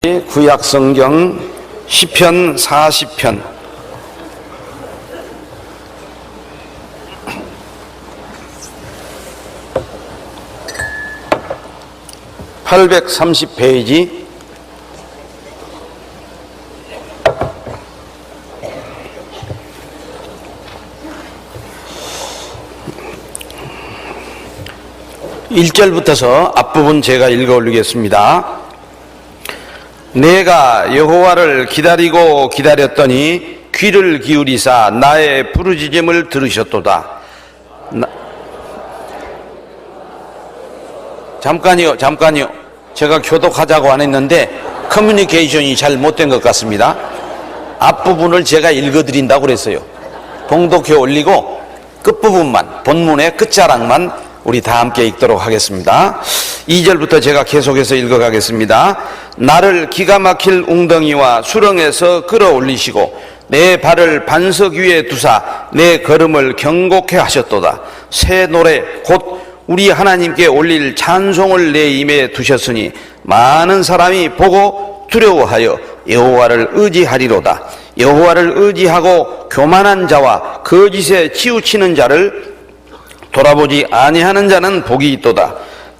구약성경 시편 40편 830페이지 1절부터서 앞부분 제가 읽어 올리겠습니다. 내가 여호와를 기다리고 기다렸더니 귀를 기울이사 나의 부르짖음을 들으셨도다. 잠깐요. 제가 교독하자고 안 했는데 커뮤니케이션이 잘 못된 것 같습니다. 앞부분을 제가 읽어드린다고 그랬어요. 봉독해 올리고 끝부분만, 본문의 끝자락만 우리 다 함께 읽도록 하겠습니다. 2절부터 제가 계속해서 읽어가겠습니다. 나를 기가 막힐 웅덩이와 수렁에서 끌어올리시고 내 발을 반석 위에 두사 내 걸음을 경고케 하셨도다. 새 노래 곧 우리 하나님께 올릴 찬송을 내 입에 두셨으니 많은 사람이 보고 두려워하여 여호와를 의지하리로다. 여호와를 의지하고 교만한 자와 거짓에 치우치는 자를 돌아보지 아니하는 자는 복이 있도다.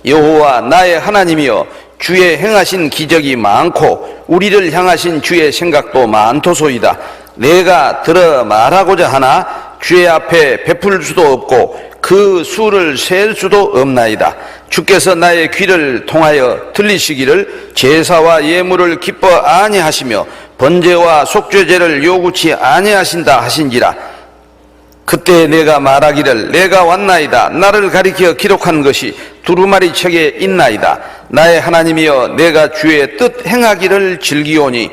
여호와 나의 하나님이여 주의 행하신 기적이 많고 우리를 향하신 주의 생각도 많도소이다. 내가 들어 말하고자 하나 주의 앞에 베풀 수도 없고 그 수를 셀 수도 없나이다. 주께서 나의 귀를 통하여 들리시기를 제사와 예물을 기뻐 아니하시며 번제와 속죄제를 요구치 아니하신다 하신지라. 그때 내가 말하기를 내가 왔나이다. 나를 가리켜 기록한 것이 두루마리 책에 있나이다. 나의 하나님이여 내가 주의 뜻 행하기를 즐기오니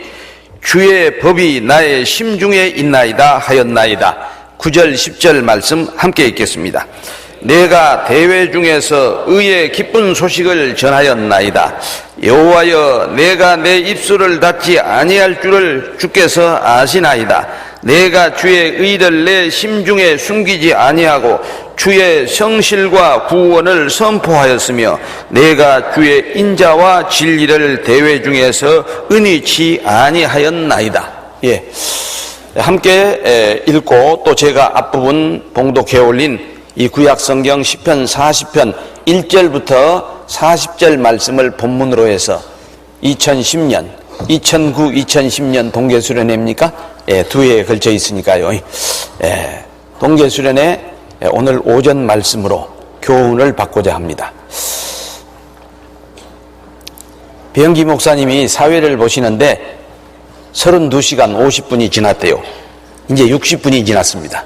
주의 법이 나의 심중에 있나이다 하였나이다. 9절 10절 말씀 함께 읽겠습니다. 내가 대회 중에서 의의 기쁜 소식을 전하였나이다. 여호와여 내가 내 입술을 닫지 아니할 줄을 주께서 아시나이다. 내가 주의 의를 내 심중에 숨기지 아니하고 주의 성실과 구원을 선포하였으며 내가 주의 인자와 진리를 대회 중에서 은희치 아니하였나이다. 함께 읽고 또 제가 앞부분 봉독해 올린 이 구약성경 시편 40편 1절부터 40절 말씀을 본문으로 해서 2010년 2009, 2010년 동계수련회입니까? 두 해에 걸쳐 있으니까요. 동계수련회 오늘 오전 말씀으로 교훈을 받고자 합니다. 배영기 목사님이 사회를 보시는데 32시간 50분이 지났대요. 이제 60분이 지났습니다.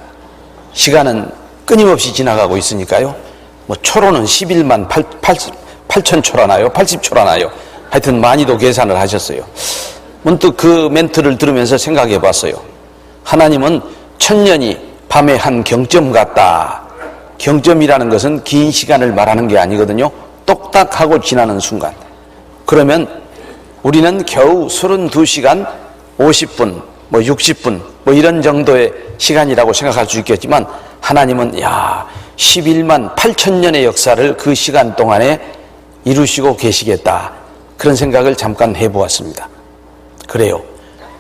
시간은 끊임없이 지나가고 있으니까요. 초로는 11만 8천 초라나요? 80초라나요? 하여튼 많이도 계산을 하셨어요. 문득 그 멘트를 들으면서 생각해 봤어요. 하나님은 천년이 밤의 한 경점 같다. 경점이라는 것은 긴 시간을 말하는 게 아니거든요. 똑딱하고 지나는 순간. 그러면 우리는 겨우 32시간 50분, 60분, 이런 정도의 시간이라고 생각할 수 있겠지만 하나님은 11만 8천 년의 역사를 그 시간 동안에 이루시고 계시겠다. 그런 생각을 잠깐 해보았습니다. 그래요.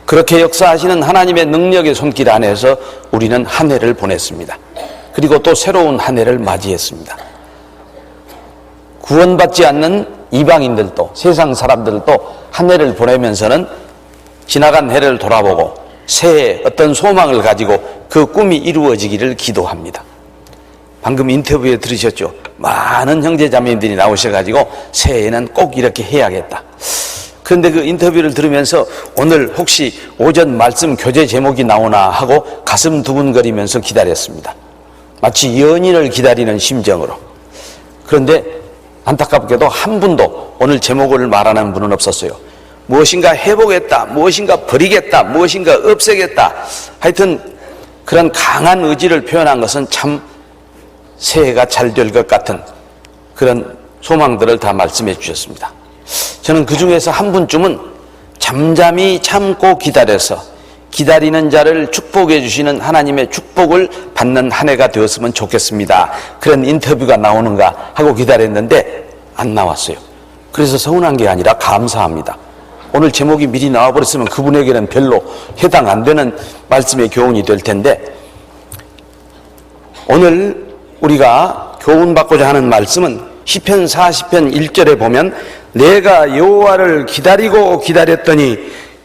그렇게 역사하시는 하나님의 능력의 손길 안에서 우리는 한 해를 보냈습니다. 그리고 또 새로운 한 해를 맞이했습니다. 구원받지 않는 이방인들도 세상 사람들도 한 해를 보내면서는 지나간 해를 돌아보고 새해 어떤 소망을 가지고 그 꿈이 이루어지기를 기도합니다. 방금 인터뷰에 들으셨죠? 많은 형제자매님들이 나오셔가지고 새해에는 꼭 이렇게 해야겠다. 그런데 그 인터뷰를 들으면서 오늘 혹시 오전 말씀 교재 제목이 나오나 하고 가슴 두근거리면서 기다렸습니다. 마치 연인을 기다리는 심정으로. 그런데 안타깝게도 한 분도 오늘 제목을 말하는 분은 없었어요. 무엇인가 해보겠다, 무엇인가 버리겠다, 무엇인가 없애겠다. 하여튼 그런 강한 의지를 표현한 것은 참 새해가 잘 될 것 같은 그런 소망들을 다 말씀해 주셨습니다. 저는 그 중에서 한 분쯤은 잠잠히 참고 기다려서 기다리는 자를 축복해 주시는 하나님의 축복을 받는 한 해가 되었으면 좋겠습니다. 그런 인터뷰가 나오는가 하고 기다렸는데 안 나왔어요. 그래서 서운한 게 아니라 감사합니다. 오늘 제목이 미리 나와버렸으면 그분에게는 별로 해당 안 되는 말씀의 교훈이 될 텐데, 오늘 우리가 교훈받고자 하는 말씀은 시편 40편 1절에 보면 내가 여호와를 기다리고 기다렸더니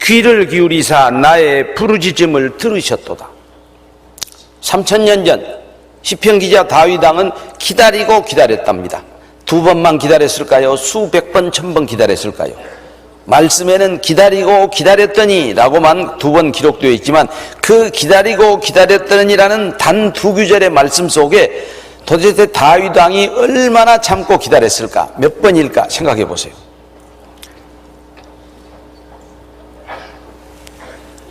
귀를 기울이사 나의 부르짖음을 들으셨도다. 3000년 전 시편 기자 다윗 왕은 기다리고 기다렸답니다. 2번만 기다렸을까요? 수백 번, 1000번 기다렸을까요? 말씀에는 기다리고 기다렸더니 라고만 2번 기록되어 있지만 그 기다리고 기다렸더니라는 단 2구절의 말씀 속에 도대체 다윗 왕이 얼마나 참고 기다렸을까? 몇 번일까? 생각해 보세요.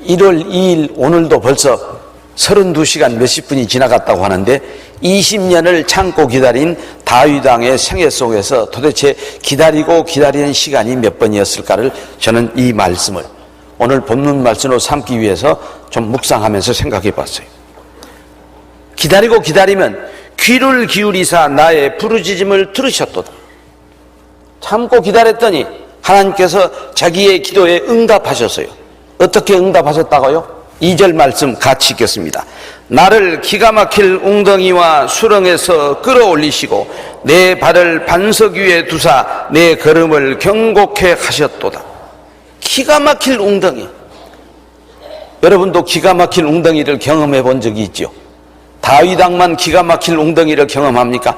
1월 2일 오늘도 벌써 32시간 몇십 분이 지나갔다고 하는데 20년을 참고 기다린 다윗 왕의 생애 속에서 도대체 기다리고 기다리는 시간이 몇 번이었을까를 저는 이 말씀을 오늘 본문 말씀으로 삼기 위해서 좀 묵상하면서 생각해 봤어요. 기다리고 기다리면 귀를 기울이사 나의 부르짖음을 들으셨도다. 참고 기다렸더니 하나님께서 자기의 기도에 응답하셨어요. 어떻게 응답하셨다고요? 2절 말씀 같이 읽겠습니다. 나를 기가 막힐 웅덩이와 수렁에서 끌어올리시고 내 발을 반석 위에 두사 내 걸음을 경고케 하셨도다. 기가 막힐 웅덩이. 여러분도 기가 막힐 웅덩이를 경험해 본 적이 있죠? 다윗 왕만 기가 막힐 웅덩이를 경험합니까?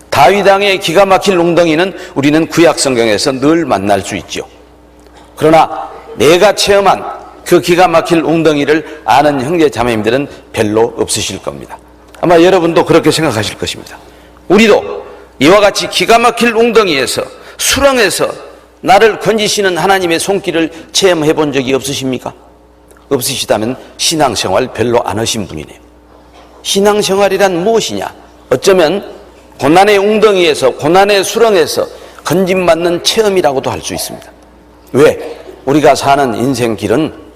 다윗 왕의 기가 막힐 웅덩이는 우리는 구약 성경에서 늘 만날 수 있죠. 그러나 내가 체험한 그 기가 막힐 웅덩이를 아는 형제 자매님들은 별로 없으실 겁니다. 아마 여러분도 그렇게 생각하실 것입니다. 우리도 이와 같이 기가 막힐 웅덩이에서 수렁에서 나를 건지시는 하나님의 손길을 체험해 본 적이 없으십니까? 없으시다면 신앙생활 별로 안 하신 분이네요. 신앙생활이란 무엇이냐? 어쩌면 고난의 웅덩이에서 고난의 수렁에서 건짐받는 체험이라고도 할 수 있습니다. 왜? 우리가 사는 인생길은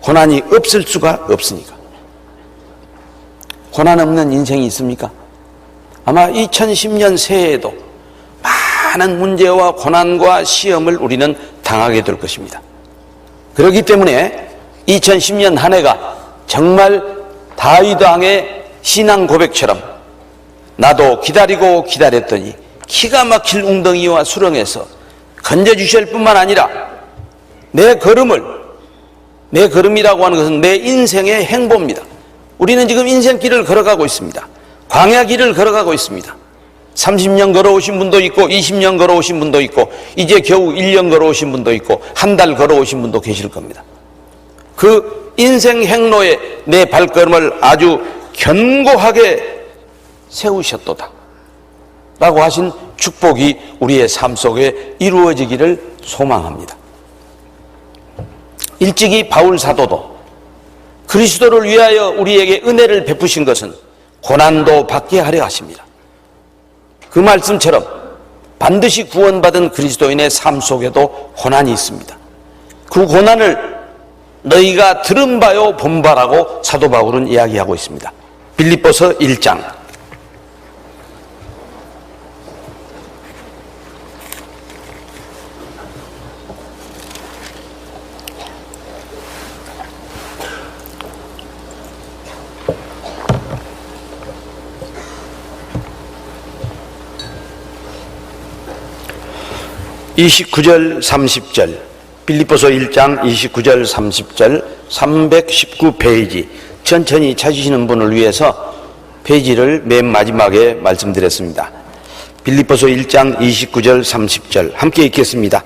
고난이 없을 수가 없으니까. 고난 없는 인생이 있습니까? 아마 2010년 새해에도 많은 문제와 고난과 시험을 우리는 당하게 될 것입니다. 그렇기 때문에 2010년 한 해가 정말 다윗 왕의 신앙 고백처럼 나도 기다리고 기다렸더니 기가 막힐 웅덩이와 수렁에서 건져주실 뿐만 아니라 내 걸음이라고 하는 것은 내 인생의 행보입니다. 우리는 지금 인생길을 걸어가고 있습니다. 광야길을 걸어가고 있습니다. 30년 걸어오신 분도 있고 20년 걸어오신 분도 있고 이제 겨우 1년 걸어오신 분도 있고 한 달 걸어오신 분도 계실 겁니다. 그 인생 행로에 내 발걸음을 아주 견고하게 세우셨도다 라고 하신 축복이 우리의 삶 속에 이루어지기를 소망합니다. 일찍이 바울 사도도 그리스도를 위하여 우리에게 은혜를 베푸신 것은 고난도 받게 하려 하십니다. 그 말씀처럼 반드시 구원받은 그리스도인의 삶 속에도 고난이 있습니다. 그 고난을 너희가 들은 바요 본 바라고 사도 바울은 이야기하고 있습니다. 빌립보서 1장 29절 30절 빌립보서 1장 29절 30절 319페이지 천천히 찾으시는 분을 위해서 페이지를 맨 마지막에 말씀드렸습니다. 빌립보서 1장 29절 30절 함께 읽겠습니다.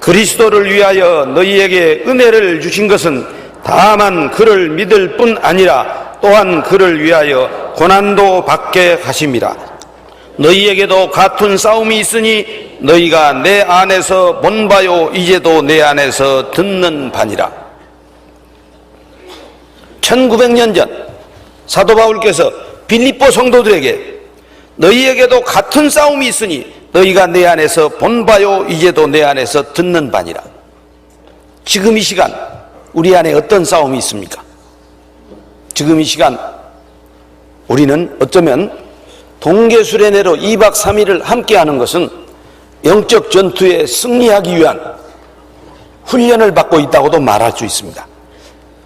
그리스도를 위하여 너희에게 은혜를 주신 것은 다만 그를 믿을 뿐 아니라 또한 그를 위하여 고난도 받게 하심이라. 너희에게도 같은 싸움이 있으니 너희가 내 안에서 본 바요 이제도 내 안에서 듣는 바니라. 1900년 전 사도 바울께서 빌립보 성도들에게 너희에게도 같은 싸움이 있으니 너희가 내 안에서 본 바요 이제도 내 안에서 듣는 바니라. 지금 이 시간 우리 안에 어떤 싸움이 있습니까? 지금 이 시간 우리는 어쩌면 동계수련회로 2박 3일을 함께하는 것은 영적 전투에 승리하기 위한 훈련을 받고 있다고도 말할 수 있습니다.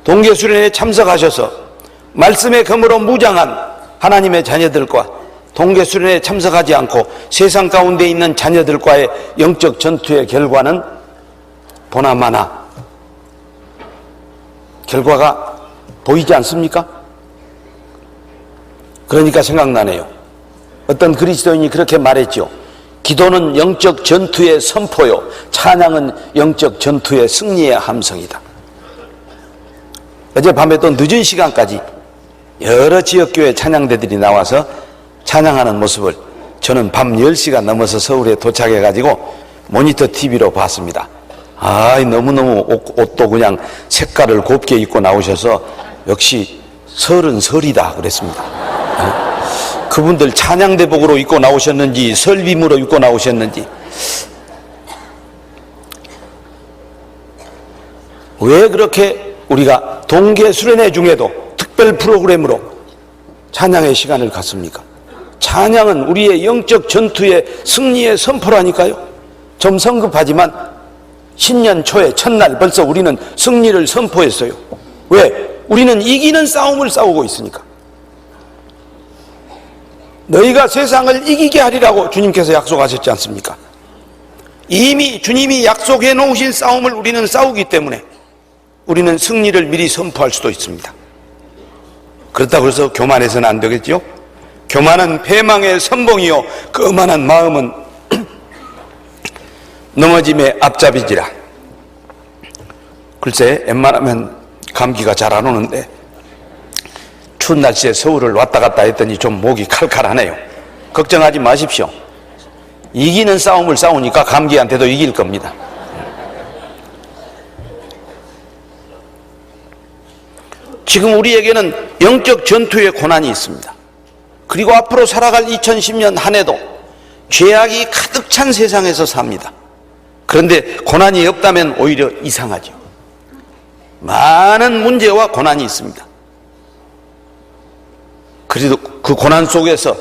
동계수련회에 참석하셔서 말씀의 검으로 무장한 하나님의 자녀들과 동계수련회에 참석하지 않고 세상 가운데 있는 자녀들과의 영적 전투의 결과는 보나마나 결과가 보이지 않습니까? 그러니까 생각나네요. 어떤 그리스도인이 그렇게 말했죠. 기도는 영적 전투의 선포요, 찬양은 영적 전투의 승리의 함성이다. 어젯밤에도 늦은 시간까지 여러 지역교회 찬양대들이 나와서 찬양하는 모습을 저는 밤 10시가 넘어서 서울에 도착해가지고 모니터 TV로 봤습니다. 너무너무 옷도 그냥 색깔을 곱게 입고 나오셔서 역시 설은 설이다 그랬습니다. 그분들 찬양대복으로 입고 나오셨는지 설빔으로 입고 나오셨는지, 왜 그렇게 우리가 동계수련회 중에도 특별 프로그램으로 찬양의 시간을 갖습니까? 찬양은 우리의 영적 전투의 승리의 선포라니까요. 좀 성급하지만 신년 초에 첫날 벌써 우리는 승리를 선포했어요. 왜? 우리는 이기는 싸움을 싸우고 있으니까. 너희가 세상을 이기게 하리라고 주님께서 약속하셨지 않습니까? 이미 주님이 약속해 놓으신 싸움을 우리는 싸우기 때문에 우리는 승리를 미리 선포할 수도 있습니다. 그렇다고 해서 교만해서는 안 되겠죠? 교만은 패망의 선봉이요 거만한 마음은 넘어짐의 앞잡이지라. 글쎄, 웬만하면 감기가 잘 안 오는데 추운 날씨에 서울을 왔다 갔다 했더니 좀 목이 칼칼하네요. 걱정하지 마십시오. 이기는 싸움을 싸우니까 감기한테도 이길 겁니다. 지금 우리에게는 영적 전투의 고난이 있습니다. 그리고 앞으로 살아갈 2010년 한 해도 죄악이 가득 찬 세상에서 삽니다. 그런데 고난이 없다면 오히려 이상하죠. 많은 문제와 고난이 있습니다. 그래도 그 고난 속에서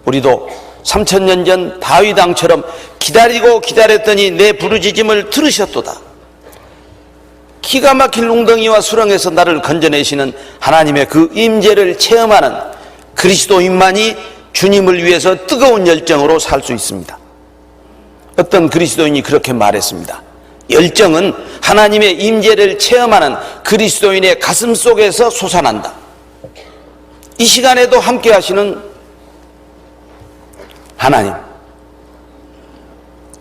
우리도 3000년 전 다윗 왕처럼 기다리고 기다렸더니 내 부르짖음을 들으셨도다. 기가 막힐 웅덩이와 수렁에서 나를 건져내시는 하나님의 그 임재를 체험하는 그리스도인만이 주님을 위해서 뜨거운 열정으로 살 수 있습니다. 어떤 그리스도인이 그렇게 말했습니다. 열정은 하나님의 임재를 체험하는 그리스도인의 가슴 속에서 솟아난다. 이 시간에도 함께 하시는 하나님,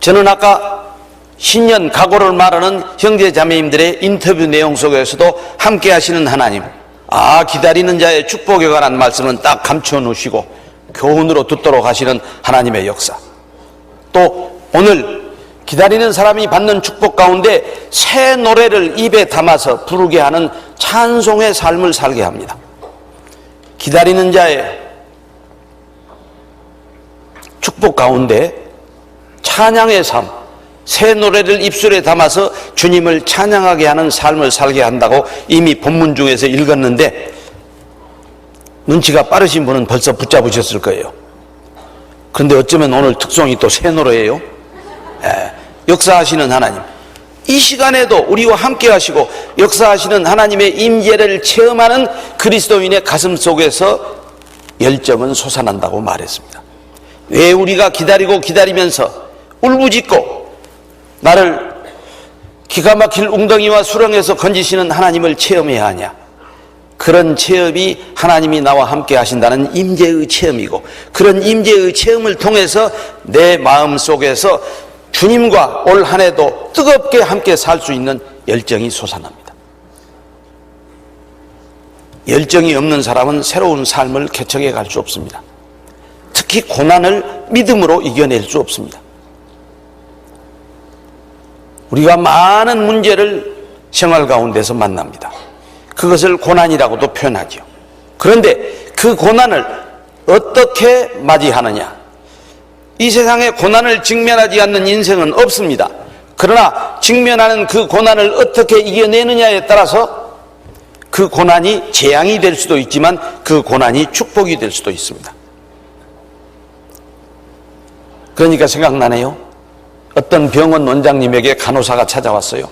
저는 아까 신년 각오를 말하는 형제 자매님들의 인터뷰 내용 속에서도 함께 하시는 하나님, 기다리는 자의 축복에 관한 말씀은 딱 감춰 놓으시고 교훈으로 듣도록 하시는 하나님의 역사, 또 오늘 기다리는 사람이 받는 축복 가운데 새 노래를 입에 담아서 부르게 하는 찬송의 삶을 살게 합니다. 기다리는 자의 축복 가운데 찬양의 삶, 새 노래를 입술에 담아서 주님을 찬양하게 하는 삶을 살게 한다고 이미 본문 중에서 읽었는데 눈치가 빠르신 분은 벌써 붙잡으셨을 거예요. 그런데 어쩌면 오늘 특송이 또 새 노래예요. 역사하시는 하나님, 이 시간에도 우리와 함께 하시고 역사하시는 하나님의 임재를 체험하는 그리스도인의 가슴 속에서 열정은 솟아난다고 말했습니다. 왜 우리가 기다리고 기다리면서 울부짖고 나를 기가 막힐 웅덩이와 수렁에서 건지시는 하나님을 체험해야 하냐? 그런 체험이 하나님이 나와 함께 하신다는 임재의 체험이고, 그런 임재의 체험을 통해서 내 마음 속에서 주님과 올 한 해도 뜨겁게 함께 살 수 있는 열정이 솟아납니다. 열정이 없는 사람은 새로운 삶을 개척해 갈 수 없습니다. 특히 고난을 믿음으로 이겨낼 수 없습니다. 우리가 많은 문제를 생활 가운데서 만납니다. 그것을 고난이라고도 표현하죠. 그런데 그 고난을 어떻게 맞이하느냐? 이 세상에 고난을 직면하지 않는 인생은 없습니다. 그러나 직면하는 그 고난을 어떻게 이겨내느냐에 따라서 그 고난이 재앙이 될 수도 있지만 그 고난이 축복이 될 수도 있습니다. 그러니까 생각나네요. 어떤 병원 원장님에게 간호사가 찾아왔어요.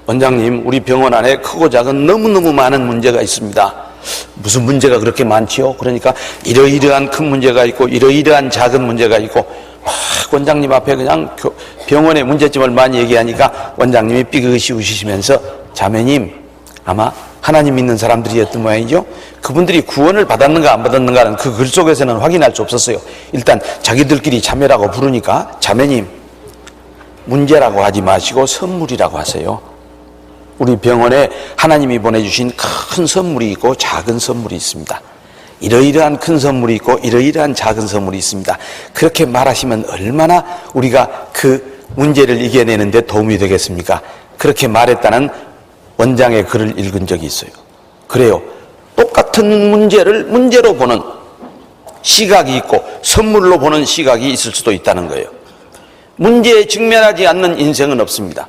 원장님, 우리 병원 안에 크고 작은 너무너무 많은 문제가 있습니다. 무슨 문제가 그렇게 많지요? 그러니까 이러이러한 큰 문제가 있고 이러이러한 작은 문제가 있고 원장님 앞에 그냥 병원의 문제점을 많이 얘기하니까 원장님이 삐그시 웃으시면서 자매님, 아마 하나님 믿는 사람들이었던 모양이죠. 그분들이 구원을 받았는가 안 받았는가는 그 글 속에서는 확인할 수 없었어요. 일단 자기들끼리 자매라고 부르니까 자매님, 문제라고 하지 마시고 선물이라고 하세요. 우리 병원에 하나님이 보내주신 큰 선물이 있고 작은 선물이 있습니다. 이러이러한 큰 선물이 있고 이러이러한 작은 선물이 있습니다. 그렇게 말하시면 얼마나 우리가 그 문제를 이겨내는 데 도움이 되겠습니까? 그렇게 말했다는 원장의 글을 읽은 적이 있어요. 그래요. 똑같은 문제를 문제로 보는 시각이 있고 선물로 보는 시각이 있을 수도 있다는 거예요. 문제에 직면하지 않는 인생은 없습니다.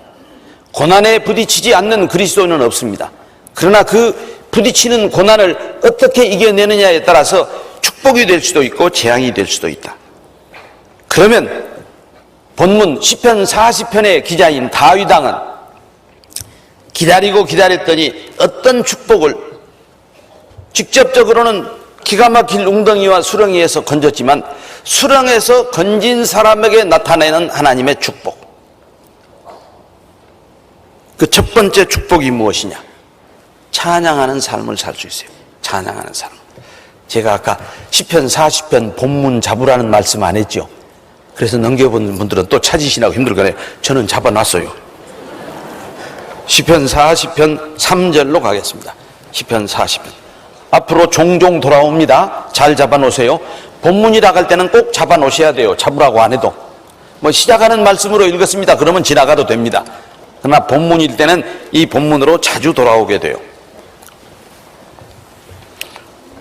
고난에 부딪히지 않는 그리스도인은 없습니다. 그러나 그 부딪히는 고난을 어떻게 이겨내느냐에 따라서 축복이 될 수도 있고 재앙이 될 수도 있다. 그러면 본문 시편 40편의 기자인 다윗 왕은 기다리고 기다렸더니 어떤 축복을 직접적으로는 기가 막힐 웅덩이와 수렁이에서 건졌지만 수렁에서 건진 사람에게 나타내는 하나님의 축복. 그 첫 번째 축복이 무엇이냐? 찬양하는 삶을 살 수 있어요. 찬양하는 삶. 제가 아까 시편 40편 본문 잡으라는 말씀 안 했죠? 그래서 넘겨본 분들은 또 찾으시라고 힘들거든요. 저는 잡아놨어요. 시편 40편 3절로 가겠습니다. 시편 40편. 앞으로 종종 돌아옵니다. 잘 잡아놓으세요. 본문이라 할 때는 꼭 잡아놓으셔야 돼요. 잡으라고 안 해도. 뭐 시작하는 말씀으로 읽었습니다. 그러면 지나가도 됩니다. 그러나 본문일 때는 이 본문으로 자주 돌아오게 돼요.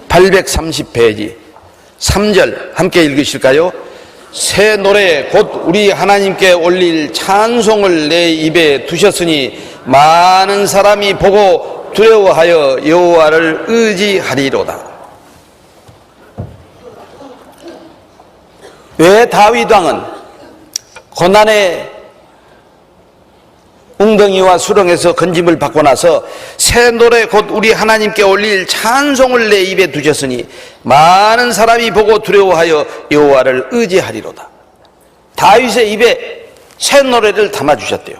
830페이지 3절 함께 읽으실까요? 새 노래 곧 우리 하나님께 올릴 찬송을 내 입에 두셨으니 많은 사람이 보고 두려워하여 여호와를 의지하리로다. 왜 다윗 왕은 고난의 웅덩이와 수렁에서 건짐을 받고 나서 새 노래 곧 우리 하나님께 올릴 찬송을 내 입에 두셨으니 많은 사람이 보고 두려워하여 여호와를 의지하리로다. 다윗의 입에 새 노래를 담아주셨대요.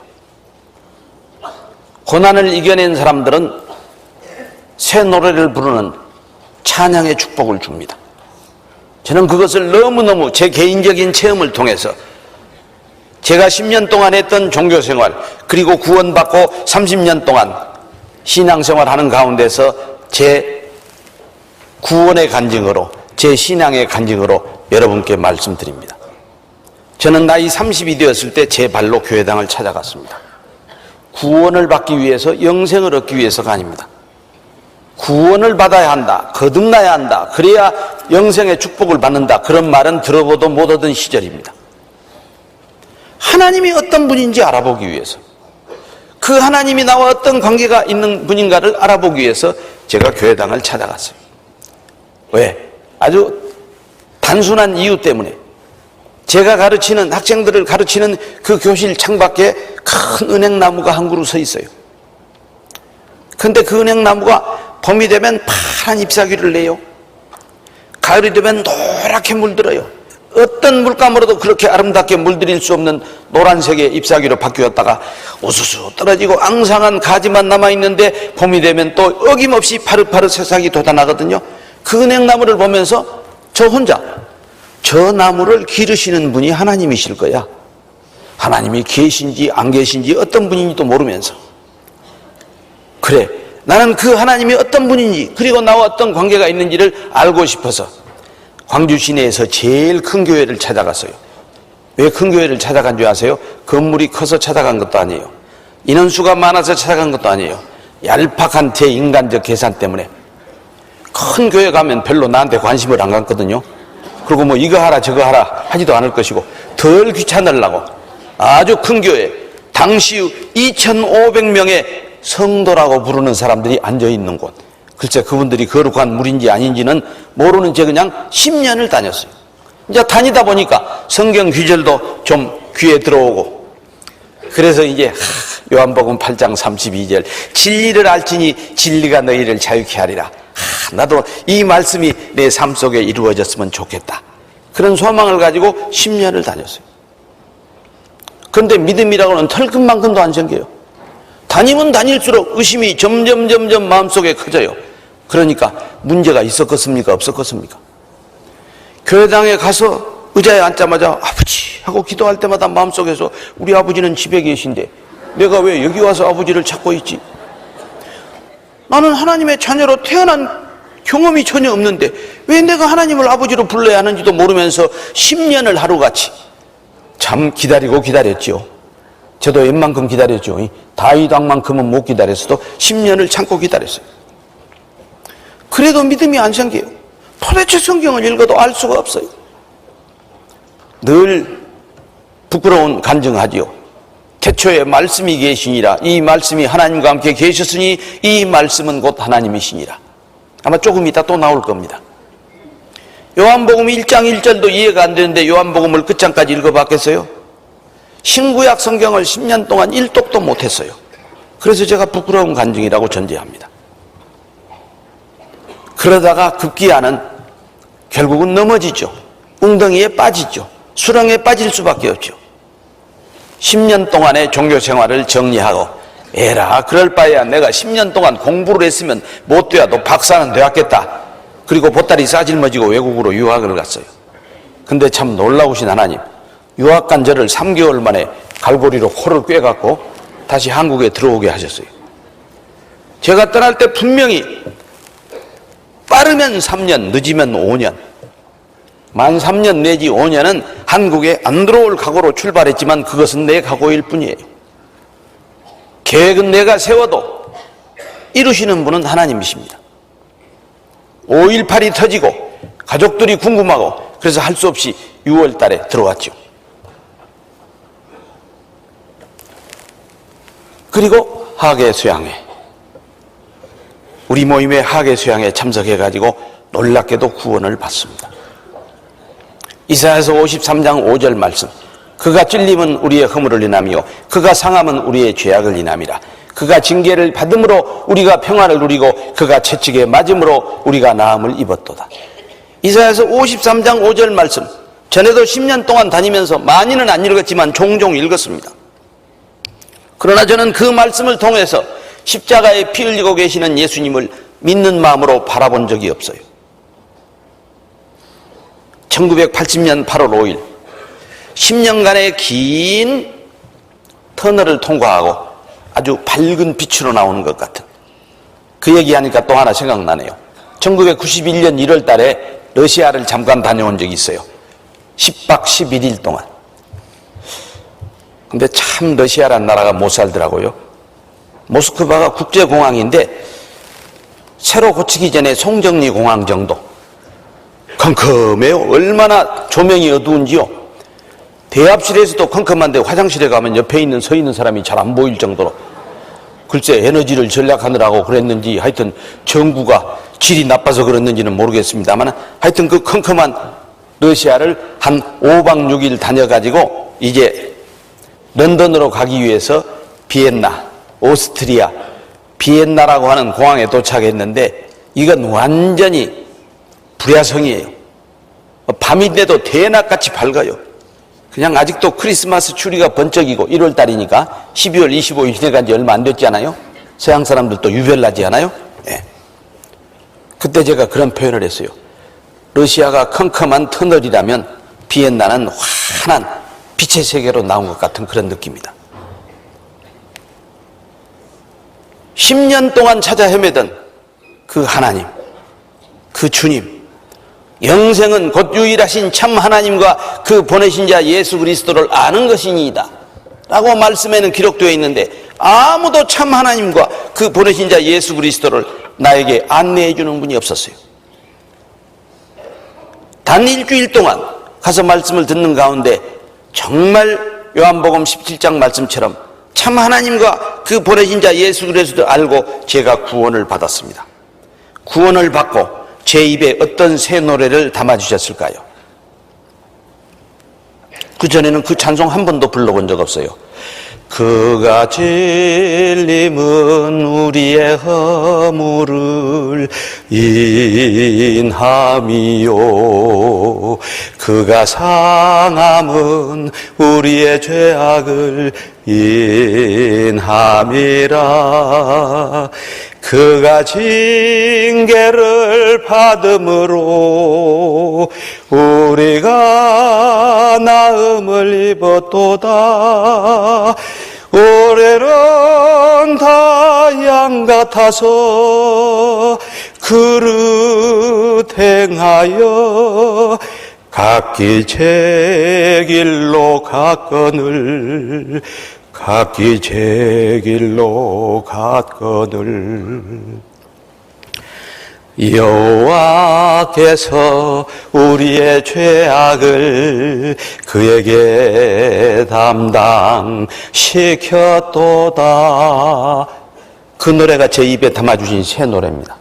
고난을 이겨낸 사람들은 새 노래를 부르는 찬양의 축복을 줍니다. 저는 그것을 너무너무 제 개인적인 체험을 통해서 제가 10년 동안 했던 종교생활 그리고 구원받고 30년 동안 신앙생활하는 가운데서 제 구원의 간증으로 제 신앙의 간증으로 여러분께 말씀드립니다. 저는 나이 30이 되었을 때 제 발로 교회당을 찾아갔습니다. 구원을 받기 위해서 영생을 얻기 위해서가 아닙니다. 구원을 받아야 한다. 거듭나야 한다. 그래야 영생의 축복을 받는다. 그런 말은 들어보도 못 얻은 시절입니다. 하나님이 어떤 분인지 알아보기 위해서 그 하나님이 나와 어떤 관계가 있는 분인가를 알아보기 위해서 제가 교회당을 찾아갔어요. 왜? 아주 단순한 이유 때문에 제가 가르치는 학생들을 가르치는 그 교실 창밖에 큰 은행나무가 한 그루 서 있어요. 그런데 그 은행나무가 봄이 되면 파란 잎사귀를 내요. 가을이 되면 노랗게 물들어요. 어떤 물감으로도 그렇게 아름답게 물들일 수 없는 노란색의 잎사귀로 바뀌었다가 우수수 떨어지고 앙상한 가지만 남아있는데 봄이 되면 또 어김없이 파릇파릇 새싹이 돋아나거든요. 그 은행나무를 보면서 저 혼자 저 나무를 기르시는 분이 하나님이실 거야. 하나님이 계신지 안 계신지 어떤 분인지도 모르면서 그래 나는 그 하나님이 어떤 분인지 그리고 나와 어떤 관계가 있는지를 알고 싶어서 광주 시내에서 제일 큰 교회를 찾아갔어요. 왜 큰 교회를 찾아간 줄 아세요? 건물이 커서 찾아간 것도 아니에요. 인원수가 많아서 찾아간 것도 아니에요. 얄팍한 제 인간적 계산 때문에 큰 교회 가면 별로 나한테 관심을 안 갖거든요. 그리고 뭐 이거 하라 저거 하라 하지도 않을 것이고 덜 귀찮으려고 아주 큰 교회 당시 2,500명의 성도라고 부르는 사람들이 앉아있는 곳 글쎄 그분들이 거룩한 물인지 아닌지는 모르는 채 그냥 10년을 다녔어요. 이제 다니다 보니까 성경 귀절도 좀 귀에 들어오고, 그래서 이제 요한복음 8장 32절 진리를 알지니 진리가 너희를 자유케 하리라. 나도 이 말씀이 내 삶 속에 이루어졌으면 좋겠다. 그런 소망을 가지고 10년을 다녔어요. 그런데 믿음이라고는 털끝만큼도 안 생겨요. 다니면 다닐수록 의심이 점점 마음속에 커져요. 그러니까 문제가 있었겠습니까? 없었겠습니까? 교회당에 가서 의자에 앉자마자 아버지 하고 기도할 때마다 마음속에서 우리 아버지는 집에 계신데 내가 왜 여기 와서 아버지를 찾고 있지? 나는 하나님의 자녀로 태어난 경험이 전혀 없는데 왜 내가 하나님을 아버지로 불러야 하는지도 모르면서 10년을 하루같이 참 기다렸죠. 저도 웬만큼 기다렸죠. 다윗 왕만큼은 못 기다렸어도 10년을 참고 기다렸어요. 그래도 믿음이 안 생겨요. 도대체 성경을 읽어도 알 수가 없어요. 늘 부끄러운 간증하지요. 태초에 말씀이 계시니라. 이 말씀이 하나님과 함께 계셨으니 이 말씀은 곧 하나님이시니라. 아마 조금 이따 또 나올 겁니다. 요한복음 1장 1절도 이해가 안 되는데 요한복음을 끝장까지 읽어봤겠어요? 신구약 성경을 10년 동안 1독도 못했어요. 그래서 제가 부끄러운 간증이라고 전제합니다. 그러다가 급기야는 결국은 넘어지죠. 웅덩이에 빠지죠. 수렁에 빠질 수밖에 없죠. 10년 동안의 종교 생활을 정리하고 에라 그럴 바에야 내가 10년 동안 공부를 했으면 못 되어도 박사는 되었겠다. 그리고 보따리 싸질머지고 외국으로 유학을 갔어요. 근데 참 놀라우신 하나님, 유학 간 저를 3개월 만에 갈고리로 코를 꿰갖고 다시 한국에 들어오게 하셨어요. 제가 떠날 때 분명히 빠르면 3년, 늦으면 5년, 만 3년 내지 5년은 한국에 안 들어올 각오로 출발했지만 그것은 내 각오일 뿐이에요. 계획은 내가 세워도 이루시는 분은 하나님이십니다. 5.18이 터지고 가족들이 궁금하고 그래서 할 수 없이 6월 달에 들어왔죠. 그리고 하계 수양회, 우리 모임의 하계 수양회에 참석해가지고 놀랍게도 구원을 받습니다. 이사야서 53장 5절 말씀, 그가 찔림은 우리의 허물을 인하며 그가 상함은 우리의 죄악을 인함이라. 그가 징계를 받음으로 우리가 평안을 누리고 그가 채찍에 맞음으로 우리가 나음을 입었도다. 이사야서 53장 5절 말씀, 전에도 10년 동안 다니면서 많이는 안 읽었지만 종종 읽었습니다. 그러나 저는 그 말씀을 통해서 십자가에 피 흘리고 계시는 예수님을 믿는 마음으로 바라본 적이 없어요. 1980년 8월 5일 10년간의 긴 터널을 통과하고 아주 밝은 빛으로 나오는 것 같은, 그 얘기하니까 또 하나 생각나네요. 1991년 1월 달에 러시아를 잠깐 다녀온 적이 있어요. 10박 11일 동안. 근데 참 러시아란 나라가 못 살더라고요. 모스크바가 국제공항인데 새로 고치기 전에 송정리 공항 정도. 컴컴해요. 얼마나 조명이 어두운지요. 대합실에서도 컴컴한데 화장실에 가면 옆에 있는 서 있는 사람이 잘 안 보일 정도로. 글쎄 에너지를 절약하느라고 그랬는지 하여튼 정부가 질이 나빠서 그랬는지는 모르겠습니다만 하여튼 그 컴컴한 러시아를 한 5박 6일 다녀가지고 이제 런던으로 가기 위해서 비엔나, 오스트리아, 비엔나라고 하는 공항에 도착했는데 이건 완전히 불야성이에요. 밤인데도 대낮같이 밝아요. 그냥 아직도 크리스마스 추리가 번쩍이고 1월 달이니까 12월 25일 지나간 지 얼마 안 됐지 않아요? 서양 사람들도 유별나지 않아요? 네. 그때 제가 그런 표현을 했어요. 러시아가 컴컴한 터널이라면 비엔나는 환한 빛의 세계로 나온 것 같은 그런 느낌이다. 10년 동안 찾아 헤매던 그 하나님, 그 주님, 영생은 곧 유일하신 참 하나님과 그 보내신 자 예수 그리스도를 아는 것이니이다 라고 말씀에는 기록되어 있는데 아무도 참 하나님과 그 보내신 자 예수 그리스도를 나에게 안내해 주는 분이 없었어요. 단 일주일 동안 가서 말씀을 듣는 가운데 정말 요한복음 17장 말씀처럼 참 하나님과 그 보내신 자 예수 그리스도를 알고 제가 구원을 받았습니다. 구원을 받고 제 입에 어떤 새 노래를 담아주셨을까요? 그전에는 그 찬송 한 번도 불러본 적 없어요. 그가 진림은 우리의 허물을 인함이요, 그가 상함은 우리의 죄악을 인함이라. 그가 징계를 받음으로 우리가 나음을 입었도다. 올해는 다 양 같아서 그릇 행하여 각기 제 길로 갔거늘, 각기 제 길로 갔거늘. 여호와께서 우리의 죄악을 그에게 담당시켰도다. 그 노래가 제 입에 담아주신 새 노래입니다.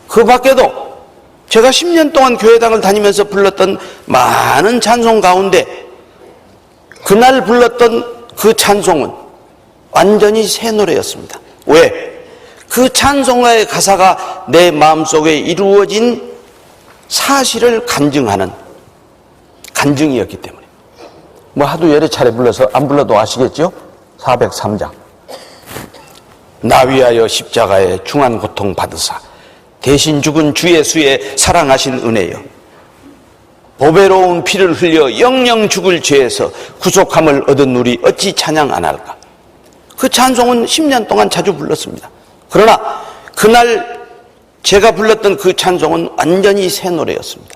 그 밖에도 제가 10년 동안 교회당을 다니면서 불렀던 많은 찬송 가운데 그날 불렀던 그 찬송은 완전히 새 노래였습니다. 왜? 그 찬송가의 가사가 내 마음속에 이루어진 사실을 간증하는 간증이었기 때문에. 뭐 하도 여러 차례 불러서 안 불러도 아시겠죠? 403장. 나 위하여 십자가에 중한 고통 받으사 대신 죽은 주 예수의 사랑하신 은혜여, 보배로운 피를 흘려 영영 죽을 죄에서 구속함을 얻은 우리 어찌 찬양 안 할까. 그 찬송은 10년 동안 자주 불렀습니다. 그러나 그날 제가 불렀던 그 찬송은 완전히 새 노래였습니다.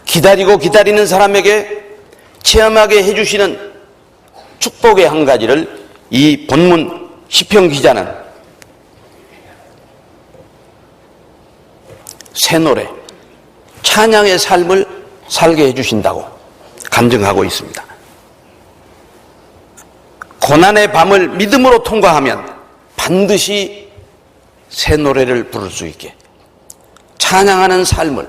기다리고 기다리는 사람에게 체험하게 해주시는 축복의 한 가지를 이 본문 시편 기자는 새 노래, 찬양의 삶을 살게 해주신다고 간증하고 있습니다. 고난의 밤을 믿음으로 통과하면 반드시 새 노래를 부를 수 있게, 찬양하는 삶을,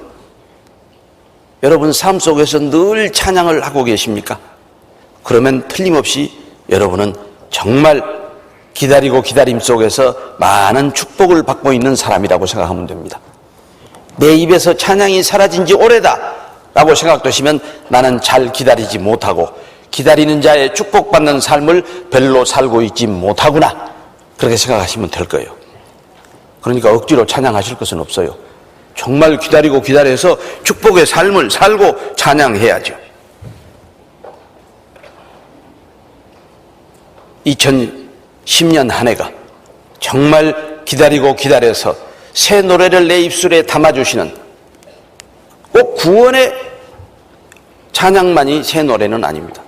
여러분 삶 속에서 늘 찬양을 하고 계십니까? 그러면 틀림없이 여러분은 정말 기다리고 기다림 속에서 많은 축복을 받고 있는 사람이라고 생각하면 됩니다. 내 입에서 찬양이 사라진 지 오래다 라고 생각되시면 나는 잘 기다리지 못하고 기다리는 자의 축복받는 삶을 별로 살고 있지 못하구나, 그렇게 생각하시면 될 거예요. 그러니까 억지로 찬양하실 것은 없어요. 정말 기다리고 기다려서 축복의 삶을 살고 찬양해야죠. 2010년 한 해가 정말 기다리고 기다려서 새 노래를 내 입술에 담아주시는, 꼭 구원의 찬양만이 새 노래는 아닙니다.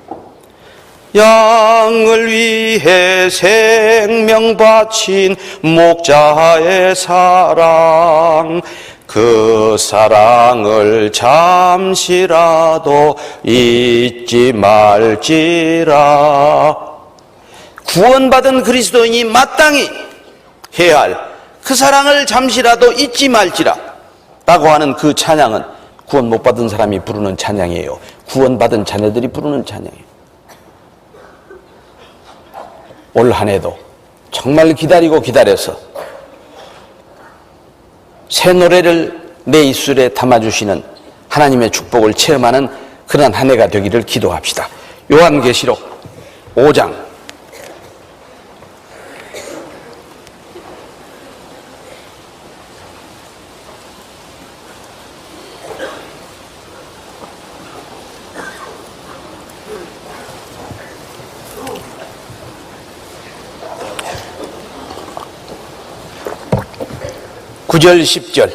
양을 위해 생명 바친 목자의 사랑, 그 사랑을 잠시라도 잊지 말지라. 구원받은 그리스도인이 마땅히 해야 할 그 사랑을 잠시라도 잊지 말지라 라고 하는 그 찬양은 구원 못 받은 사람이 부르는 찬양이에요. 구원받은 자녀들이 부르는 찬양이에요. 올 한 해도 정말 기다리고 기다려서 새 노래를 내 입술에 담아주시는 하나님의 축복을 체험하는 그런 한 해가 되기를 기도합시다. 요한계시록 5장 9절 10절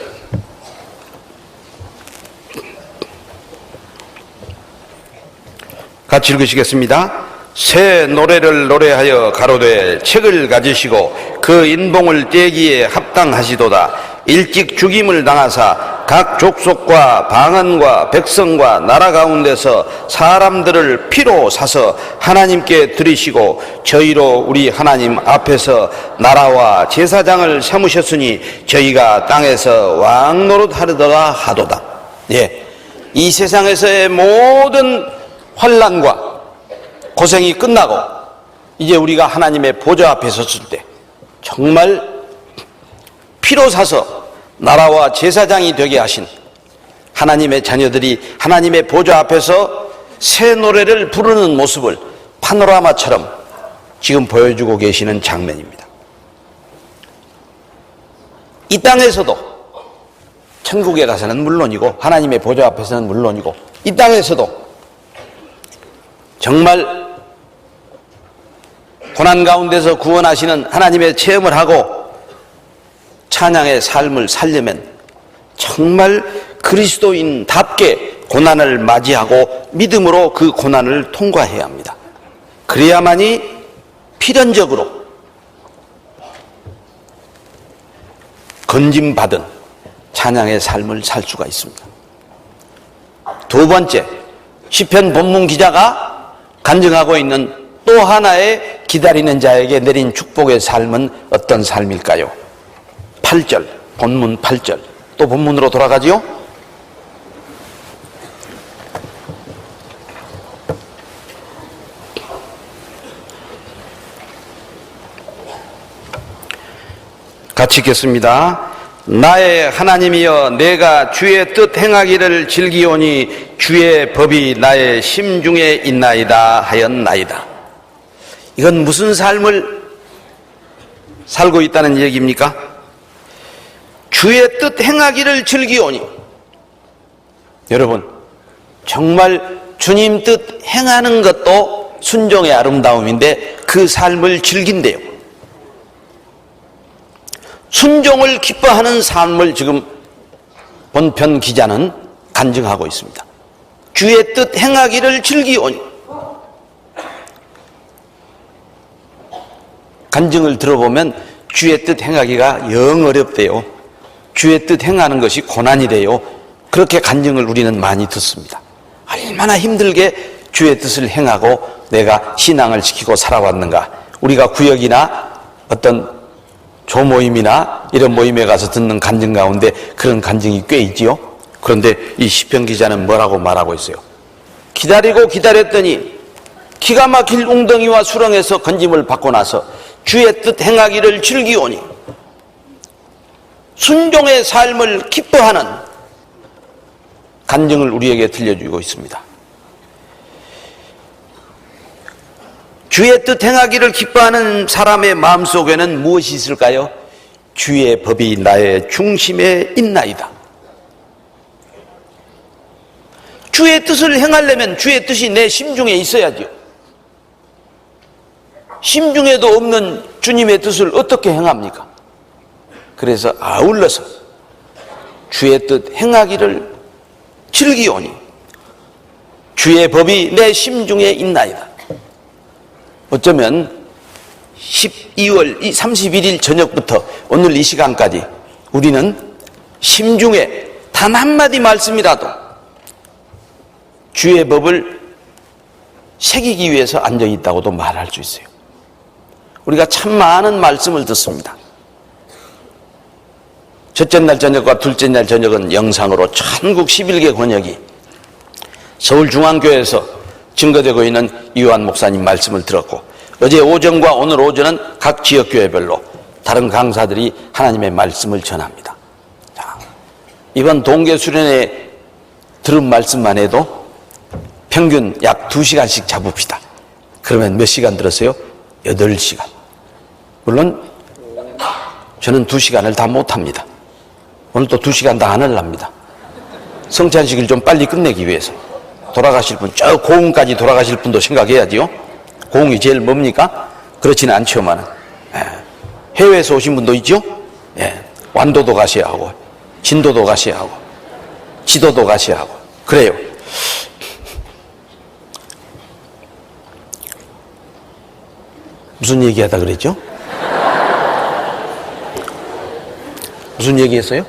같이 읽으시겠습니다. 새 노래를 노래하여 가로되 책을 가지시고 그 인봉을 떼기에 합당하시도다. 일찍 죽임을 당하사 각 족속과 방언과 백성과 나라 가운데서 사람들을 피로 사서 하나님께 드리시고 저희로 우리 하나님 앞에서 나라와 제사장을 삼으셨으니 저희가 땅에서 왕 노릇하려다가 하도다. 예, 이 세상에서의 모든 환난과 고생이 끝나고 이제 우리가 하나님의 보좌 앞에 섰을 때 정말 피로 사서 나라와 제사장이 되게 하신 하나님의 자녀들이 하나님의 보좌 앞에서 새 노래를 부르는 모습을 파노라마처럼 지금 보여주고 계시는 장면입니다. 이 땅에서도 천국에 가서는 물론이고 하나님의 보좌 앞에서는 물론이고 이 땅에서도 정말 고난 가운데서 구원하시는 하나님의 체험을 하고 찬양의 삶을 살려면 정말 그리스도인답게 고난을 맞이하고 믿음으로 그 고난을 통과해야 합니다. 그래야만이 필연적으로 건짐받은 찬양의 삶을 살 수가 있습니다. 두 번째, 시편 본문 기자가 간증하고 있는 또 하나의 기다리는 자에게 내린 축복의 삶은 어떤 삶일까요? 8절, 본문 8절. 또 본문으로 돌아가지요? 같이 읽겠습니다. 나의 하나님이여 내가 주의 뜻 행하기를 즐기오니 주의 법이 나의 심중에 있나이다 하였나이다. 이건 무슨 삶을 살고 있다는 얘기입니까? 주의 뜻 행하기를 즐기오니. 여러분, 정말 주님 뜻 행하는 것도 순종의 아름다움인데 그 삶을 즐긴대요. 순종을 기뻐하는 삶을 지금 본편 기자는 간증하고 있습니다. 주의 뜻 행하기를 즐기오니. 간증을 들어보면 주의 뜻 행하기가 영 어렵대요. 주의 뜻 행하는 것이 고난이래요. 그렇게 간증을 우리는 많이 듣습니다. 얼마나 힘들게 주의 뜻을 행하고 내가 신앙을 지키고 살아왔는가. 우리가 구역이나 어떤 조모임이나 이런 모임에 가서 듣는 간증 가운데 그런 간증이 꽤 있지요. 그런데 이 시편 기자는 뭐라고 말하고 있어요? 기다리고 기다렸더니 기가 막힐 웅덩이와 수렁에서 건짐을 받고 나서 주의 뜻 행하기를 즐기오니. 순종의 삶을 기뻐하는 간증을 우리에게 들려주고 있습니다. 주의 뜻 행하기를 기뻐하는 사람의 마음속에는 무엇이 있을까요? 주의 법이 나의 중심에 있나이다. 주의 뜻을 행하려면 주의 뜻이 내 심중에 있어야죠. 심중에도 없는 주님의 뜻을 어떻게 행합니까? 그래서 아울러서 주의 뜻 행하기를 즐기오니 주의 법이 내 심중에 있나이다. 어쩌면 12월 31일 저녁부터 오늘 이 시간까지 우리는 심중에 단 한마디 말씀이라도 주의 법을 새기기 위해서 앉아있다고도 말할 수 있어요. 우리가 참 많은 말씀을 듣습니다. 첫째 날 저녁과 둘째 날 저녁은 영상으로 전국 11개 권역이 서울중앙교회에서 증거되고 있는 이완 목사님 말씀을 들었고, 어제 오전과 오늘 오전은 각 지역교회별로 다른 강사들이 하나님의 말씀을 전합니다. 자, 이번 동계 수련회 들은 말씀만 해도 평균 약 2시간씩 잡읍시다. 그러면 몇 시간 들었어요? 8시간. 물론 저는 2시간을 다 못합니다. 오늘 또 2시간 다 안 하랍니다. 성찬식을 좀 빨리 끝내기 위해서. 돌아가실 분, 저 고흥까지 돌아가실 분도 생각해야지요. 고흥이 제일 뭡니까? 그렇지는 않지만은 해외에서 오신 분도 있죠. 완도도 가셔야 하고 진도도 가셔야 하고 지도도 가셔야 하고 그래요. 무슨 얘기하다 그랬죠? 무슨 얘기했어요?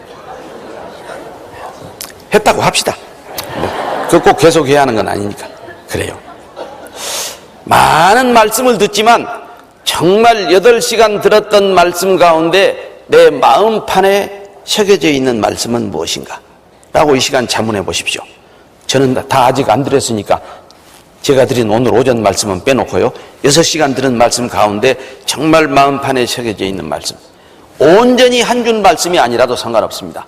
했다고 합시다. 그거 꼭 계속해야 하는 건 아니니까. 그래요. 많은 말씀을 듣지만 정말 8시간 들었던 말씀 가운데 내 마음판에 새겨져 있는 말씀은 무엇인가? 라고 이 시간 자문해 보십시오. 저는 다 아직 안 들었으니까 제가 드린 오늘 오전 말씀은 빼놓고요. 6시간 들은 말씀 가운데 정말 마음판에 새겨져 있는 말씀. 온전히 한 줄 말씀이 아니라도 상관없습니다.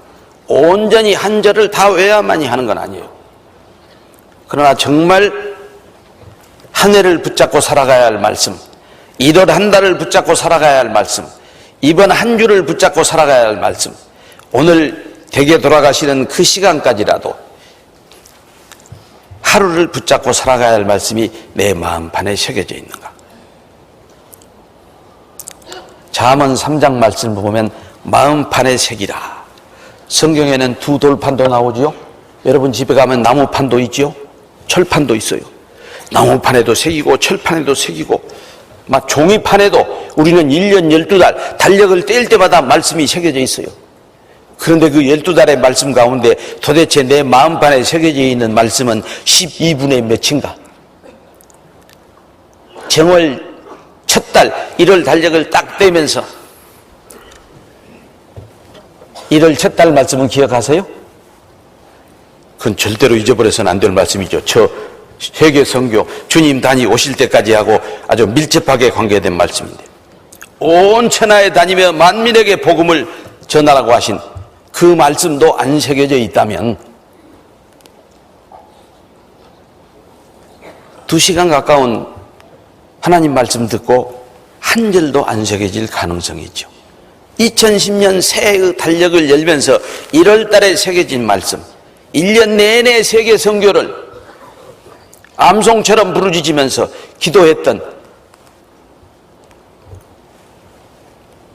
온전히 한 절을 다 외워야만이 하는 건 아니에요. 그러나 정말 한 해를 붙잡고 살아가야 할 말씀, 1월 한 달을 붙잡고 살아가야 할 말씀, 이번 한 주를 붙잡고 살아가야 할 말씀, 오늘 댁에 돌아가시는 그 시간까지라도 하루를 붙잡고 살아가야 할 말씀이 내 마음판에 새겨져 있는가? 잠언 3장 말씀을 보면 마음판에 새기라. 성경에는 2 돌판도 나오지요. 여러분 집에 가면 나무판도 있지요. 철판도 있어요. 나무판에도 새기고 철판에도 새기고 막 종이판에도 우리는 1년 12달 달력을 뗄 때마다 말씀이 새겨져 있어요. 그런데 그 12달의 말씀 가운데 도대체 내 마음판에 새겨져 있는 말씀은 12분의 몇인가? 정월 첫 달 1월 달력을 딱 떼면서 1월 첫 달 말씀은 기억하세요? 그건 절대로 잊어버려서는 안 될 말씀이죠. 저 세계 선교 주님 단위 오실 때까지 하고 아주 밀접하게 관계된 말씀인데, 온 천하에 다니며 만민에게 복음을 전하라고 하신 그 말씀도 안 새겨져 있다면 2시간 가까운 하나님 말씀 듣고 한 절도 안 새겨질 가능성이 있죠. 2010년 새해의 달력을 열면서 1월 달에 새겨진 말씀, 1년 내내 세계 선교를 암송처럼 부르짖으면서 기도했던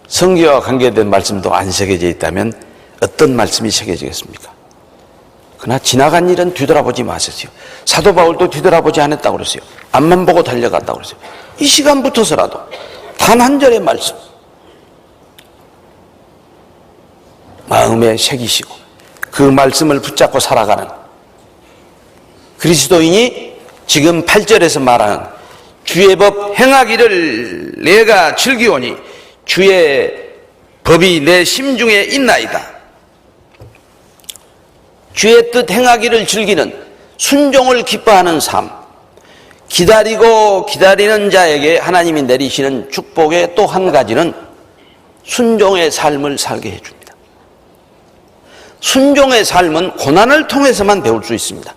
선교와 관계된 말씀도 안 새겨져 있다면 어떤 말씀이 새겨지겠습니까? 그러나 지나간 일은 뒤돌아보지 마세요. 사도 바울도 뒤돌아보지 않았다고 그랬어요. 앞만 보고 달려갔다고 그랬어요. 이 시간부터서라도 단 한 절의 말씀 마음에 새기시고 그 말씀을 붙잡고 살아가는 그리스도인이 지금 8절에서 말하는 주의 법 행하기를 내가 즐기오니 주의 법이 내 심중에 있나이다. 주의 뜻 행하기를 즐기는 순종을 기뻐하는 삶, 기다리고 기다리는 자에게 하나님이 내리시는 축복의 또 한 가지는 순종의 삶을 살게 해줍니다. 순종의 삶은 고난을 통해서만 배울 수 있습니다.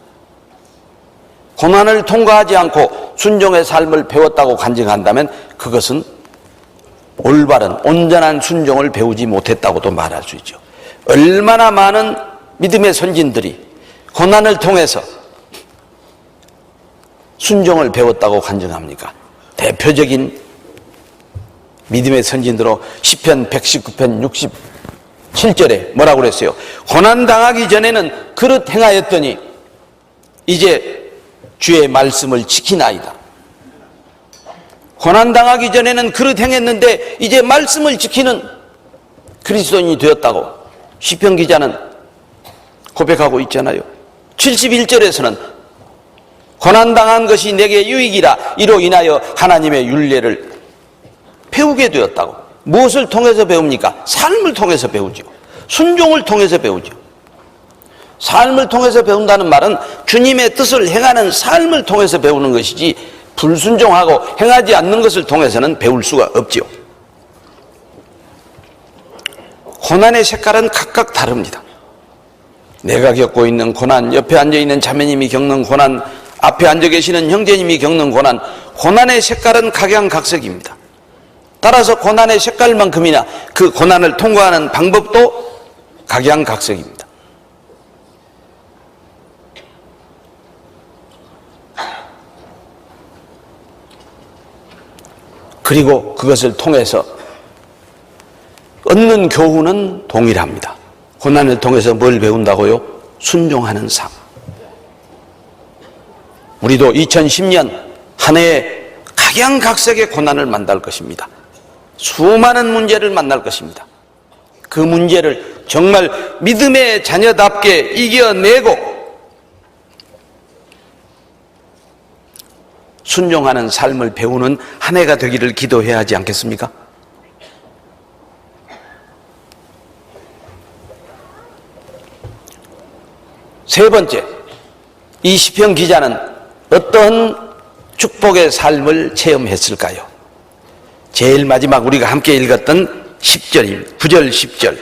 고난을 통과하지 않고 순종의 삶을 배웠다고 간증한다면 그것은 올바른 온전한 순종을 배우지 못했다고도 말할 수 있죠. 얼마나 많은 믿음의 선진들이 고난을 통해서 순종을 배웠다고 간증합니까? 대표적인 믿음의 선진들로 시편 119편 67절에 뭐라고 그랬어요? 고난당하기 전에는 그릇 행하였더니 이제 주의 말씀을 지키나이다. 고난당하기 전에는 그릇 행했는데 이제 말씀을 지키는 그리스도인이 되었다고 시편 기자는 고백하고 있잖아요. 71절에서는 고난당한 것이 내게 유익이라 이로 인하여 하나님의 율례를 배우게 되었다고. 무엇을 통해서 배웁니까? 삶을 통해서 배우죠. 순종을 통해서 배우죠. 삶을 통해서 배운다는 말은 주님의 뜻을 행하는 삶을 통해서 배우는 것이지 불순종하고 행하지 않는 것을 통해서는 배울 수가 없지요. 고난의 색깔은 각각 다릅니다. 내가 겪고 있는 고난, 옆에 앉아있는 자매님이 겪는 고난, 앞에 앉아 계시는 형제님이 겪는 고난, 고난의 색깔은 각양각색입니다. 따라서 고난의 색깔만큼이나 그 고난을 통과하는 방법도 각양각색입니다. 그리고 그것을 통해서 얻는 교훈은 동일합니다. 고난을 통해서 뭘 배운다고요? 순종하는 삶. 우리도 2010년 한 해에 각양각색의 고난을 만날 것입니다. 수많은 문제를 만날 것입니다. 그 문제를 정말 믿음의 자녀답게 이겨내고 순종하는 삶을 배우는 한 해가 되기를 기도해야 하지 않겠습니까? 세 번째, 이 시편 기자는 어떤 축복의 삶을 체험했을까요? 제일 마지막 우리가 함께 읽었던 10절입니다. 9절 10절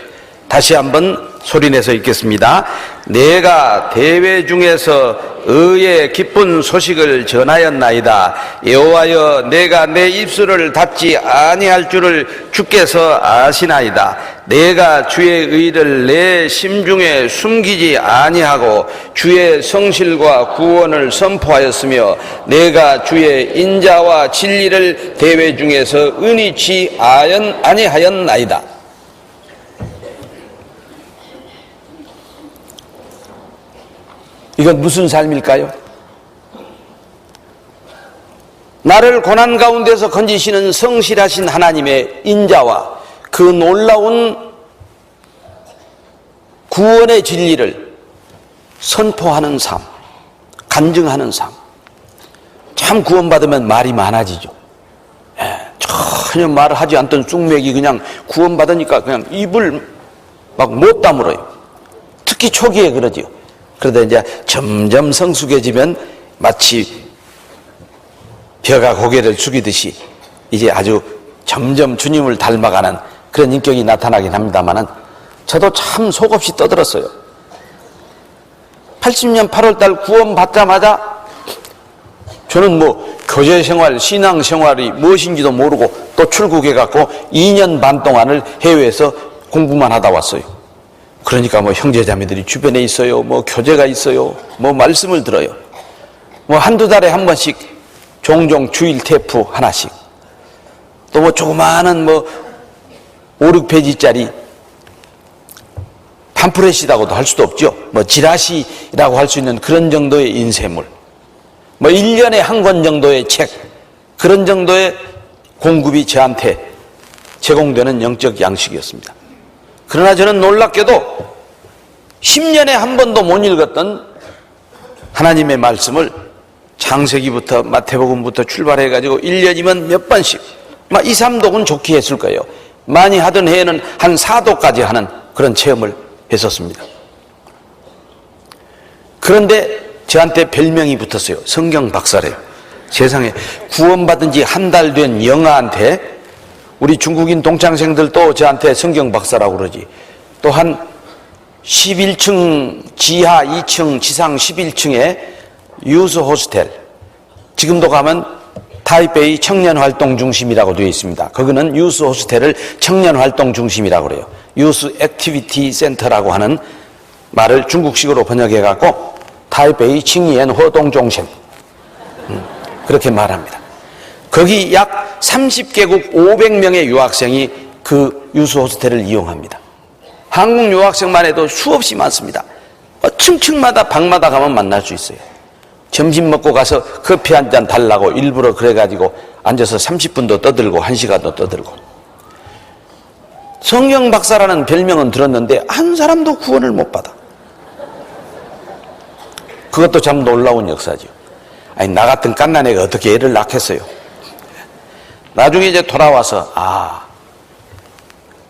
다시 한번 소리내서 읽겠습니다. 내가 대회 중에서 의의 기쁜 소식을 전하였나이다. 여호와여, 내가 내 입술을 닫지 아니할 줄을 주께서 아시나이다. 내가 주의 의를 내 심중에 숨기지 아니하고 주의 성실과 구원을 선포하였으며 내가 주의 인자와 진리를 대회 중에서 은희치 아니하였나이다. 이건 무슨 삶일까요? 나를 고난 가운데서 건지시는 성실하신 하나님의 인자와 그 놀라운 구원의 진리를 선포하는 삶, 간증하는 삶. 참 구원받으면 말이 많아지죠. 전혀 말을 하지 않던 쑥맥이 그냥 구원받으니까 그냥 입을 막 못 다물어요. 특히 초기에 그러지요. 그러다 이제 점점 성숙해지면 마치 벼가 고개를 숙이듯이 이제 아주 점점 주님을 닮아가는 그런 인격이 나타나긴 합니다만은 저도 참 속없이 떠들었어요. 80년 8월달 구원 받자마자 저는 뭐 교제생활, 신앙생활이 무엇인지도 모르고 또 출국해갖고 2년 반 동안을 해외에서 공부만 하다 왔어요. 그러니까 뭐 형제자매들이 주변에 있어요. 뭐 교제가 있어요. 뭐 말씀을 들어요. 뭐 한두 달에 한 번씩 종종 주일 테프 하나씩. 또 뭐 조그마한 뭐 5, 6페이지짜리 팜프렛이라고도 할 수도 없죠. 뭐 지라시라고 할 수 있는 그런 정도의 인쇄물. 뭐 1년에 한 권 정도의 책. 그런 정도의 공급이 저한테 제공되는 영적 양식이었습니다. 그러나 저는 놀랍게도 10년에 한 번도 못 읽었던 하나님의 말씀을 창세기부터 마태복음부터 출발해가지고 1년이면 몇 번씩 막 2, 3독은 좋게 했을 거예요. 많이 하던 해에는 한 4독까지 하는 그런 체험을 했었습니다. 그런데 저한테 별명이 붙었어요. 성경 박사래요. 세상에 구원받은 지 한 달 된 영아한테 우리 중국인 동창생들도 저한테 성경 박사라고 그러지. 또 한 11층 지하 2층 지상 11층에 유스 호스텔, 지금도 가면 타이베이 청년활동중심이라고 되어 있습니다. 거기는 유스 호스텔을 청년활동중심이라고 그래요. 유스 액티비티 센터라고 하는 말을 중국식으로 번역해갖고 타이베이 칭이엔 호동종심 그렇게 말합니다. 거기 약 30개국 500명의 유학생이 그 유스 호스텔을 이용합니다. 한국 유학생만 해도 수없이 많습니다. 층층마다 방마다 가면 만날 수 있어요. 점심 먹고 가서 커피 한 잔 달라고 일부러 그래가지고 앉아서 30분도 떠들고 1시간도 떠들고. 성경 박사라는 별명은 들었는데 한 사람도 구원을 못 받아. 그것도 참 놀라운 역사죠. 아니, 나 같은 갓난 애가 어떻게 애를 낳겠어요. 나중에 이제 돌아와서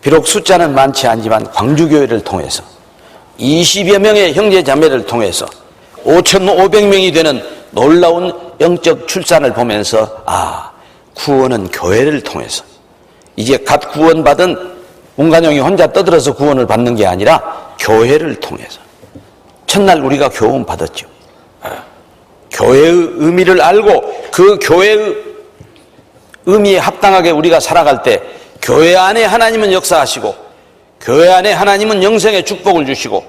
비록 숫자는 많지 않지만 광주교회를 통해서 20여 명의 형제자매를 통해서 5,500명이 되는 놀라운 영적 출산을 보면서 구원은 교회를 통해서 이제 갓 구원받은 문간용이 혼자 떠들어서 구원을 받는 게 아니라 교회를 통해서 첫날 우리가 교훈 받았죠. 교회의 의미를 알고 그 교회의 의미에 합당하게 우리가 살아갈 때 교회 안에 하나님은 역사하시고 교회 안에 하나님은 영생의 축복을 주시고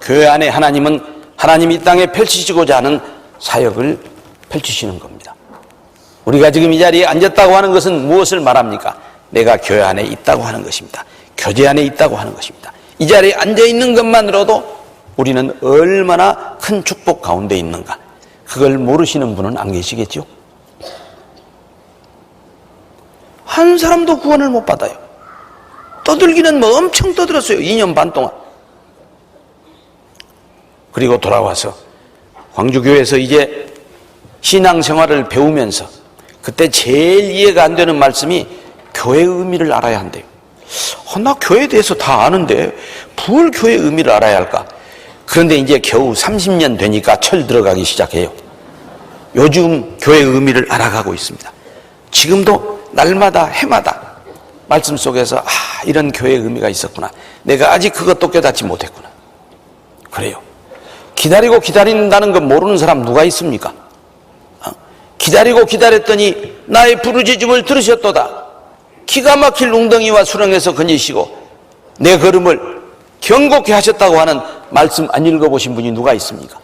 교회 안에 하나님은 하나님이 이 땅에 펼치시고자 하는 사역을 펼치시는 겁니다. 우리가 지금 이 자리에 앉았다고 하는 것은 무엇을 말합니까? 내가 교회 안에 있다고 하는 것입니다. 교제 안에 있다고 하는 것입니다. 이 자리에 앉아있는 것만으로도 우리는 얼마나 큰 축복 가운데 있는가. 그걸 모르시는 분은 안 계시겠죠? 한 사람도 구원을 못 받아요. 떠들기는 뭐 엄청 떠들었어요. 2년 반 동안. 그리고 돌아와서 광주교회에서 이제 신앙생활을 배우면서 그때 제일 이해가 안 되는 말씀이 교회의 의미를 알아야 한대요. 나 교회에 대해서 다 아는데 뭘 교회의 의미를 알아야 할까? 그런데 이제 겨우 30년 되니까 철 들어가기 시작해요. 요즘 교회의 의미를 알아가고 있습니다. 지금도 날마다 해마다 말씀 속에서 이런 교회의 의미가 있었구나. 내가 아직 그것도 깨닫지 못했구나. 그래요. 기다리고 기다린다는 건 모르는 사람 누가 있습니까? 기다리고 기다렸더니 나의 부르짖음을 들으셨도다. 기가 막힐 웅덩이와 수렁에서 건지시고 내 걸음을 경고케 하셨다고 하는 말씀 안 읽어보신 분이 누가 있습니까?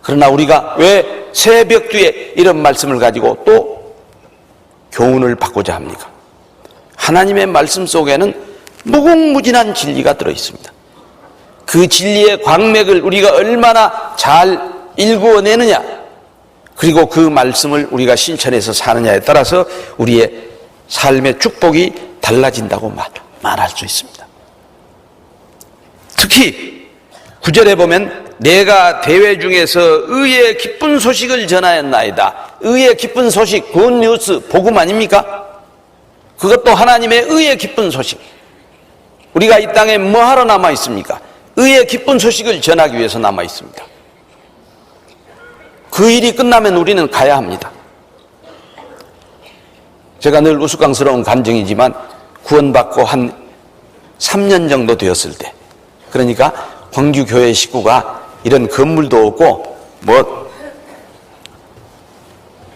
그러나 우리가 왜 새벽 뒤에 이런 말씀을 가지고 또 교훈을 받고자 합니까? 하나님의 말씀 속에는 무궁무진한 진리가 들어있습니다. 그 진리의 광맥을 우리가 얼마나 잘 일구어내느냐, 그리고 그 말씀을 우리가 실천해서 사느냐에 따라서 우리의 삶의 축복이 달라진다고 말할 수 있습니다. 특히 9절에 보면 내가 대회 중에서 의의 기쁜 소식을 전하였나이다. 의의 기쁜 소식, 굿뉴스, 복음 아닙니까? 그것도 하나님의 의의 기쁜 소식. 우리가 이 땅에 뭐 하러 남아 있습니까? 의의 기쁜 소식을 전하기 위해서 남아 있습니다. 그 일이 끝나면 우리는 가야 합니다. 제가 늘 우스꽝스러운 감정이지만 구원받고 한 3년 정도 되었을 때, 그러니까 광주교회 식구가 이런 건물도 없고 뭐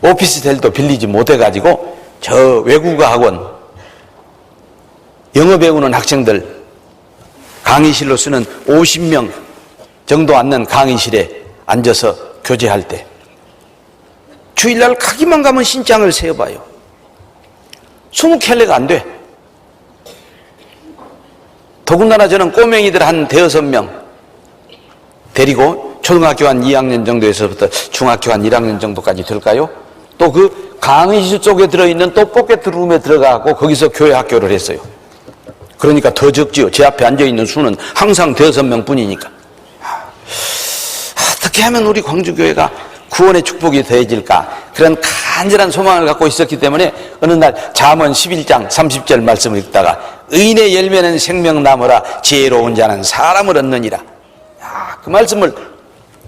오피스텔도 빌리지 못해가지고 저 외국어 학원 영어 배우는 학생들 강의실로 쓰는 50명 정도 앉는 강의실에 앉아서 교제할 때 주일날 가기만 가면 신장을 세어봐요. 20켤레가 안 돼. 더군다나 저는 꼬맹이들 한 5명 데리고 초등학교 한 2학년 정도에서부터 중학교 한 1학년 정도까지 될까요? 또 그 강의실 속에 들어있는 또 포켓룸에 들어가고 거기서 교회 학교를 했어요. 그러니까 더 적지요. 제 앞에 앉아있는 수는 항상 5명 뿐이니까. 어떻게 하면 우리 광주교회가 구원의 축복이 더해질까, 그런 간절한 소망을 갖고 있었기 때문에 어느 날 잠언 11장 30절 말씀을 읽다가 의인의 열매는 생명나무라 지혜로운 자는 사람을 얻느니라. 그 말씀을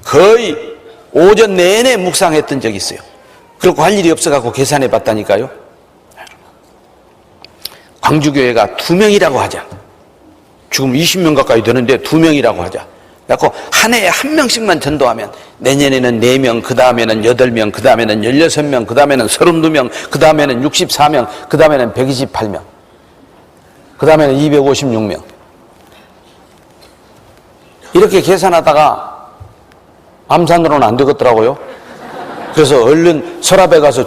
거의 오전 내내 묵상했던 적이 있어요. 그렇고 할 일이 없어갖고 계산해 봤다니까요. 광주교회가 2명이라고 하자. 지금 20명 가까이 되는데 2명이라고 하자. 그래서 한 해에 1명씩만 전도하면 내년에는 4명, 그 다음에는 8명, 그 다음에는 16명, 그 다음에는 32명, 그 다음에는 64명, 그 다음에는 128명, 그 다음에는 256명. 이렇게 계산하다가 암산으로는 안 되겠더라고요. 그래서 얼른 서랍에 가서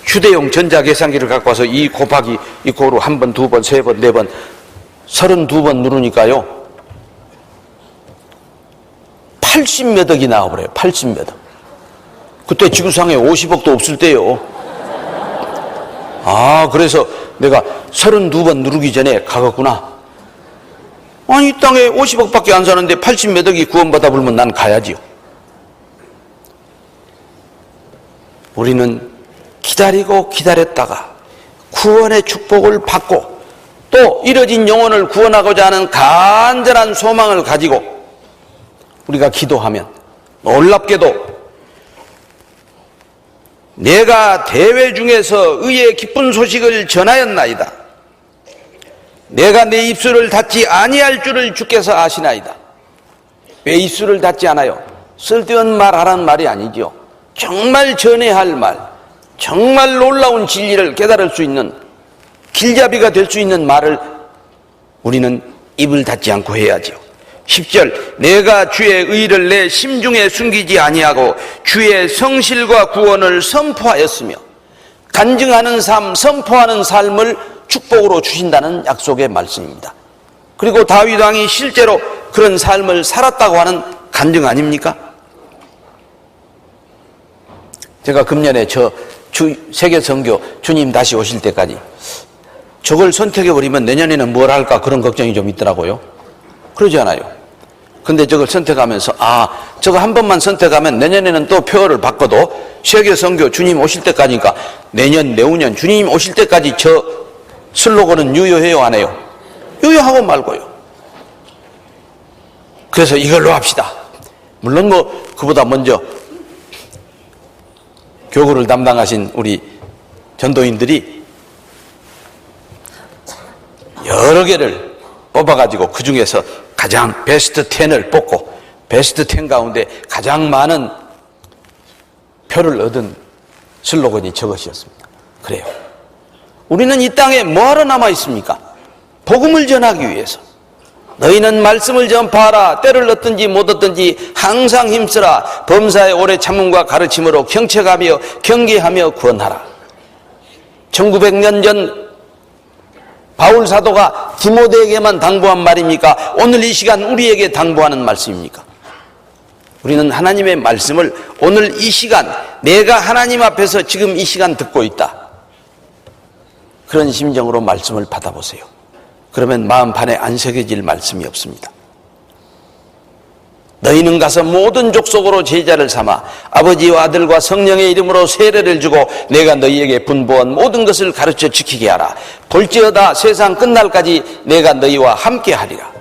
휴대용 전자계산기를 갖고 와서 2 곱하기 2 고로 1번, 2번, 3번, 4번 32번 누르니까요 80몇 억이 나와버려요. 80몇 억. 그때 지구상에 50억도 없을 때요. 그래서 내가 32번 누르기 전에 가겠구나. 아니, 이 땅에 50억밖에 안 사는데 80몇 억이 구원받아 불면 난 가야지요. 우리는 기다리고 기다렸다가 구원의 축복을 받고 또 잃어진 영혼을 구원하고자 하는 간절한 소망을 가지고 우리가 기도하면 놀랍게도 내가 대회 중에서 의의 기쁜 소식을 전하였나이다. 내가 내 입술을 닫지 아니할 줄을 주께서 아시나이다. 왜 입술을 닫지 않아요? 쓸데없는 말 하라는 말이 아니죠. 정말 전해야 할 말, 정말 놀라운 진리를 깨달을 수 있는 길잡이가 될 수 있는 말을 우리는 입을 닫지 않고 해야죠. 10절 내가 주의 의를 내 심중에 숨기지 아니하고 주의 성실과 구원을 선포하였으며 간증하는 삶, 선포하는 삶을 축복으로 주신다는 약속의 말씀입니다. 그리고 다윗 왕이 실제로 그런 삶을 살았다고 하는 간증 아닙니까? 제가 금년에 세계 선교 주님 다시 오실 때까지 저걸 선택해버리면 내년에는 뭘 할까 그런 걱정이 좀 있더라고요. 그러지 않아요. 근데 저걸 선택하면서 저거 한 번만 선택하면 내년에는 또 표어를 바꿔도 세계 선교 주님 오실 때까지니까 내년 내후년 주님 오실 때까지 저 슬로건은 유효해요 안 해요? 유효하고 말고요. 그래서 이걸로 합시다. 물론 그보다 먼저 교구를 담당하신 우리 전도인들이 여러 개를 뽑아가지고 그 중에서 가장 베스트 10을 뽑고 베스트 10 가운데 가장 많은 표를 얻은 슬로건이 저것이었습니다. 그래요. 우리는 이 땅에 뭐하러 남아 있습니까? 복음을 전하기 위해서. 너희는 말씀을 전파하라. 때를 얻든지 못 얻든지 항상 힘쓰라. 범사의 오래 참음과 가르침으로 경책하며 경계하며 구원하라. 1900년 전 바울 사도가 디모데에게만 당부한 말입니까? 오늘 이 시간 우리에게 당부하는 말씀입니까? 우리는 하나님의 말씀을 오늘 이 시간 내가 하나님 앞에서 지금 이 시간 듣고 있다. 그런 심정으로 말씀을 받아보세요. 그러면 마음판에 안 새겨질 말씀이 없습니다. 너희는 가서 모든 족속으로 제자를 삼아 아버지와 아들과 성령의 이름으로 세례를 주고 내가 너희에게 분부한 모든 것을 가르쳐 지키게 하라. 볼지어다 세상 끝날까지 내가 너희와 함께 하리라.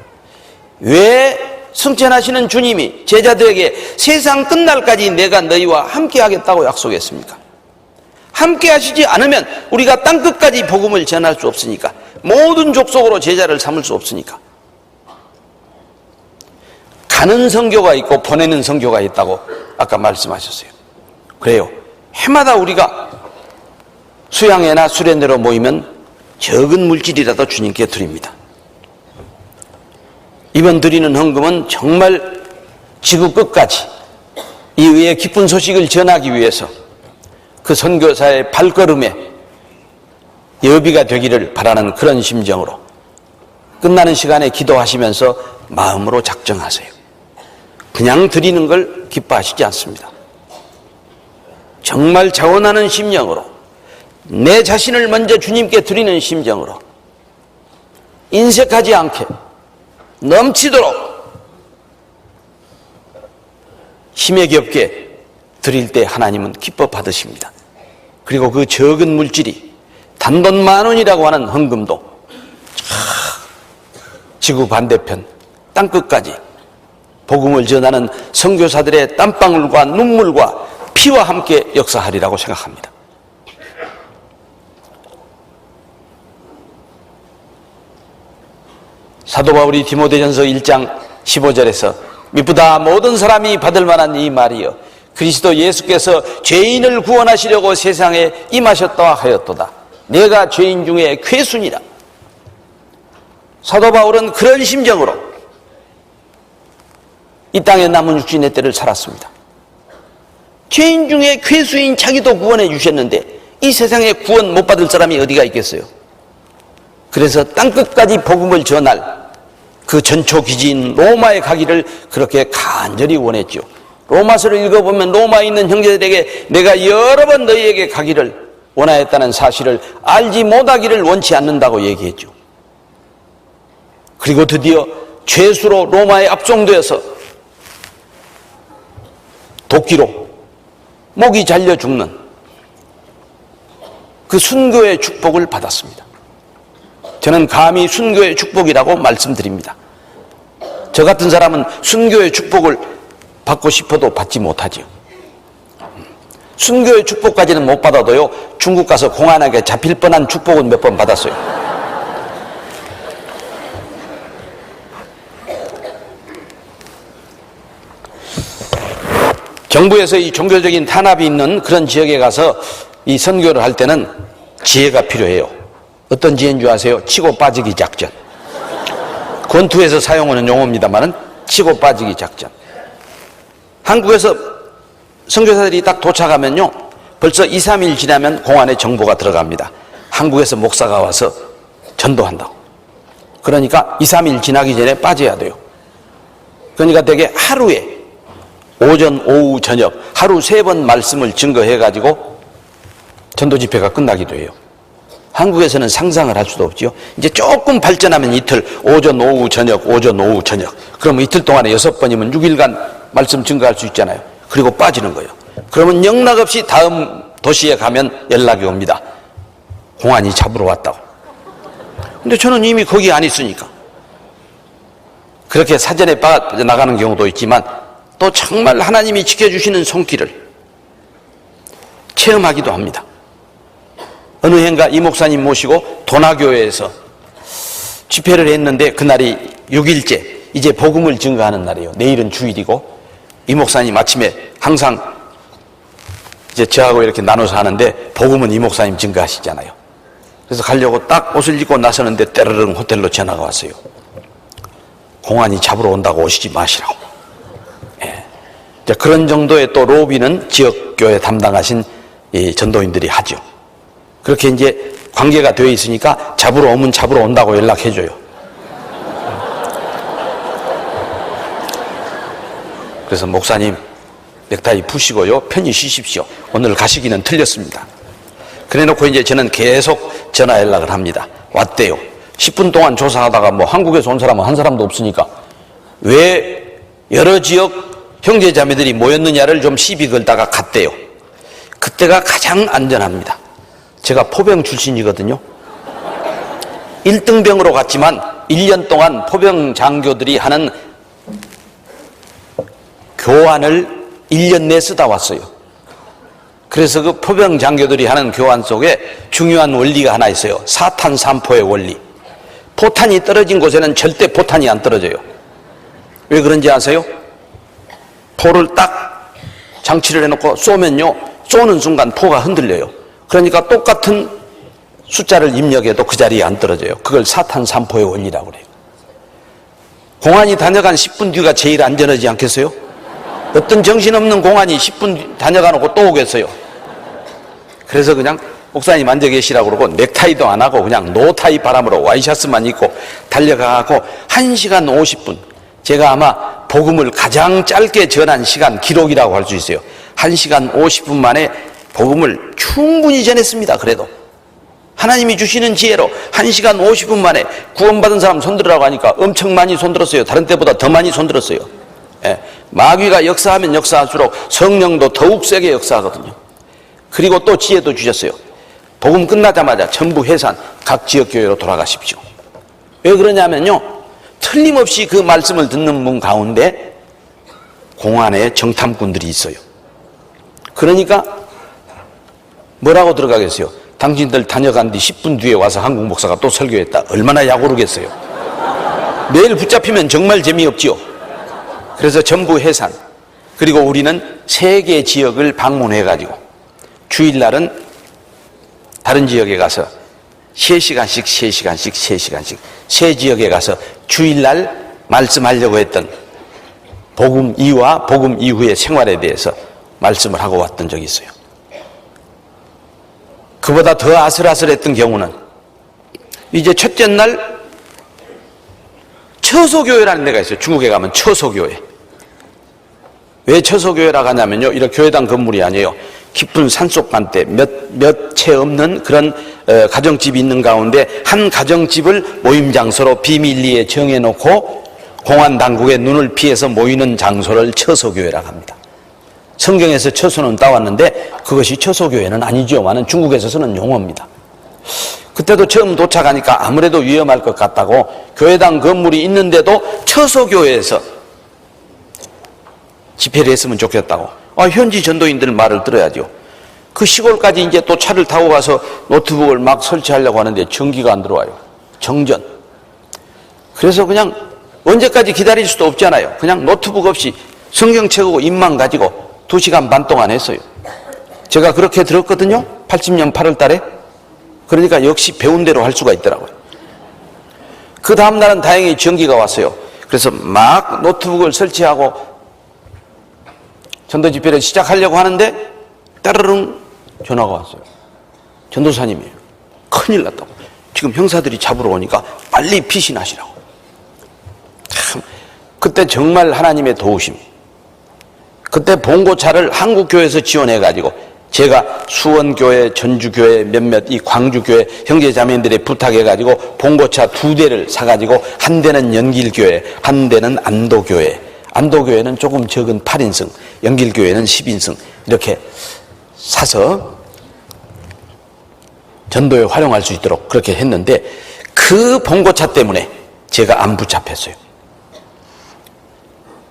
왜 승천하시는 주님이 제자들에게 세상 끝날까지 내가 너희와 함께 하겠다고 약속했습니까? 함께 하시지 않으면 우리가 땅끝까지 복음을 전할 수 없으니까, 모든 족속으로 제자를 삼을 수 없으니까. 가는 선교가 있고 보내는 선교가 있다고 아까 말씀하셨어요. 그래요. 해마다 우리가 수양회나 수련회로 모이면 적은 물질이라도 주님께 드립니다. 이번 드리는 헌금은 정말 지구 끝까지 이 위에 기쁜 소식을 전하기 위해서 그 선교사의 발걸음에 여비가 되기를 바라는 그런 심정으로 끝나는 시간에 기도하시면서 마음으로 작정하세요. 그냥 드리는 걸 기뻐하시지 않습니다. 정말 자원하는 심령으로, 내 자신을 먼저 주님께 드리는 심정으로, 인색하지 않게 넘치도록 힘에 겹게 드릴 때 하나님은 기뻐 받으십니다. 그리고 그 적은 물질이 단돈 10,000원이라고 하는 헌금도 지구 반대편 땅끝까지 복음을 전하는 선교사들의 땀방울과 눈물과 피와 함께 역사하리라고 생각합니다. 사도 바울이 디모데전서 1장 15절에서 미쁘다 모든 사람이 받을 만한 이 말이여 그리스도 예수께서 죄인을 구원하시려고 세상에 임하셨다 하였도다. 내가 죄인 중에 괴순이라. 사도 바울은 그런 심정으로 이 땅에 남은 육신의 때를 살았습니다. 죄인 중에 괴수인 자기도 구원해 주셨는데 이 세상에 구원 못 받을 사람이 어디가 있겠어요? 그래서 땅끝까지 복음을 전할 그 전초기지인 로마에 가기를 그렇게 간절히 원했죠. 로마서를 읽어보면 로마에 있는 형제들에게 내가 여러 번 너희에게 가기를 원하였다는 사실을 알지 못하기를 원치 않는다고 얘기했죠. 그리고 드디어 죄수로 로마에 압송되어서 도끼로 목이 잘려 죽는 그 순교의 축복을 받았습니다. 저는 감히 순교의 축복이라고 말씀드립니다. 저 같은 사람은 순교의 축복을 받고 싶어도 받지 못하지요. 순교의 축복까지는 못 받아도요, 중국 가서 공안에게 잡힐 뻔한 축복은 몇 번 받았어요. 정부에서 이 종교적인 탄압이 있는 그런 지역에 가서 이 선교를 할 때는 지혜가 필요해요. 어떤 지혜인 줄 아세요? 치고 빠지기 작전. 권투에서 사용하는 용어입니다만은 치고 빠지기 작전. 한국에서 선교사들이 딱 도착하면요, 벌써 2, 3일 지나면 공안에 정보가 들어갑니다. 한국에서 목사가 와서 전도한다고. 그러니까 2, 3일 지나기 전에 빠져야 돼요. 그러니까 되게 하루에 오전, 오후, 저녁 하루 3번 말씀을 증거해가지고 전도 집회가 끝나기도 해요. 한국에서는 상상을 할 수도 없지요. 이제 조금 발전하면 이틀, 오전, 오후, 저녁, 오전, 오후, 저녁. 그러면 이틀 동안에 6번이면 6일간 말씀 증거할 수 있잖아요. 그리고 빠지는 거예요. 그러면 영락없이 다음 도시에 가면 연락이 옵니다. 공안이 잡으러 왔다고. 근데 저는 이미 거기 안 있으니까. 그렇게 사전에 빠져나가는 경우도 있지만 또 정말 하나님이 지켜주시는 손길을 체험하기도 합니다. 어느 해인가 이 목사님 모시고 도나교회에서 집회를 했는데 그날이 6일째, 이제 복음을 증거하는 날이에요. 내일은 주일이고, 이 목사님 아침에 항상 이제 저하고 이렇게 나눠서 하는데 복음은 이 목사님 증거하시잖아요. 그래서 가려고 딱 옷을 입고 나서는데 때르릉 호텔로 전화가 왔어요. 공안이 잡으러 온다고 오시지 마시라고. 예. 그런 정도의 또 로비는 지역교회 담당하신 이 전도인들이 하죠. 그렇게 이제 관계가 되어 있으니까 잡으러 오면 잡으러 온다고 연락해줘요. 그래서 목사님 넥타이 푸시고요, 편히 쉬십시오. 오늘 가시기는 틀렸습니다. 그래놓고 이제 저는 계속 전화 연락을 합니다. 왔대요. 10분 동안 조사하다가 뭐 한국에서 온 사람은 한 사람도 없으니까 왜 여러 지역 형제자매들이 모였느냐를 좀 시비 걸다가 갔대요. 그때가 가장 안전합니다. 제가 포병 출신이거든요. 1등병으로 갔지만 1년 동안 포병 장교들이 하는 교환을 1년 내 쓰다 왔어요. 그래서 그 포병 장교들이 하는 교환 속에 중요한 원리가 하나 있어요. 사탄 삼포의 원리. 포탄이 떨어진 곳에는 절대 포탄이 안 떨어져요. 왜 그런지 아세요? 포를 딱 장치를 해놓고 쏘면요, 쏘는 순간 포가 흔들려요. 그러니까 똑같은 숫자를 입력해도 그 자리에 안 떨어져요. 그걸 사탄 삼포의 원리라고 그래요. 공안이 다녀간 10분 뒤가 제일 안전하지 않겠어요? 어떤 정신없는 공안이 10분 다녀가 놓고 또 오겠어요. 그래서 그냥 목사님 앉아 계시라고 그러고 넥타이도 안 하고 그냥 노타이 바람으로 와이셔츠만 입고 달려가고 1시간 50분. 제가 아마 복음을 가장 짧게 전한 시간 기록이라고 할 수 있어요. 1시간 50분 만에 복음을 충분히 전했습니다. 그래도 하나님이 주시는 지혜로 1시간 50분 만에 구원받은 사람 손들으라고 하니까 엄청 많이 손들었어요. 다른 때보다 더 많이 손들었어요. 예, 마귀가 역사하면 역사할수록 성령도 더욱 세게 역사하거든요. 그리고 또 지혜도 주셨어요. 복음 끝나자마자 전부 해산, 각 지역교회로 돌아가십시오. 왜 그러냐면요, 틀림없이 그 말씀을 듣는 분 가운데 공안에 정탐꾼들이 있어요. 그러니까 뭐라고 들어가겠어요? 당신들 다녀간 뒤 10분 뒤에 와서 한국 목사가 또 설교했다. 얼마나 약오르겠어요. 내일 붙잡히면 정말 재미없지요. 그래서 전부 해산. 그리고 우리는 3개 지역을 방문해가지고 주일날은 다른 지역에 가서 3시간씩 3시간씩 3시간씩 세 지역에 가서 주일날 말씀하려고 했던 복음 이후와 복음 이후의 생활에 대해서 말씀을 하고 왔던 적이 있어요. 그보다 더 아슬아슬했던 경우는 이제 첫째 날 처소교회라는 데가 있어요. 중국에 가면 처소교회. 왜 처소교회라고 하냐면요, 이런 교회당 건물이 아니에요. 깊은 산속 간대 몇 채 없는 그런 가정집이 있는 가운데 한 가정집을 모임 장소로 비밀리에 정해놓고 공안 당국의 눈을 피해서 모이는 장소를 처소교회라고 합니다. 성경에서 처소는 따왔는데 그것이 처소교회는 아니지요만은 중국에서 쓰는 용어입니다. 그때도 처음 도착하니까 아무래도 위험할 것 같다고 교회당 건물이 있는데도 처소교회에서 집회를 했으면 좋겠다고. 현지 전도인들 말을 들어야죠. 그 시골까지 이제 또 차를 타고 가서 노트북을 막 설치하려고 하는데 전기가 안 들어와요. 정전. 그래서 그냥 언제까지 기다릴 수도 없잖아요. 그냥 노트북 없이 성경책하고 입만 가지고 2시간 반 동안 했어요. 제가 그렇게 들었거든요. 80년 8월 달에. 그러니까 역시 배운 대로 할 수가 있더라고요. 그 다음 날은 다행히 전기가 왔어요. 그래서 막 노트북을 설치하고 전도 집회를 시작하려고 하는데 따르릉 전화가 왔어요. 전도사님이에요. 큰일 났다고. 지금 형사들이 잡으러 오니까 빨리 피신하시라고. 참, 그때 정말 하나님의 도우심. 그때 봉고차를 한국교회에서 지원해가지고 제가 수원교회, 전주교회 몇몇 이 광주교회 형제자매들의 부탁해가지고 봉고차 2대를 사가지고 한 대는 연길교회, 한 대는 안도교회. 안도교회는 조금 적은 8인승, 연길교회는 10인승 이렇게 사서 전도에 활용할 수 있도록 그렇게 했는데 그 봉고차 때문에 제가 안 붙잡혔어요.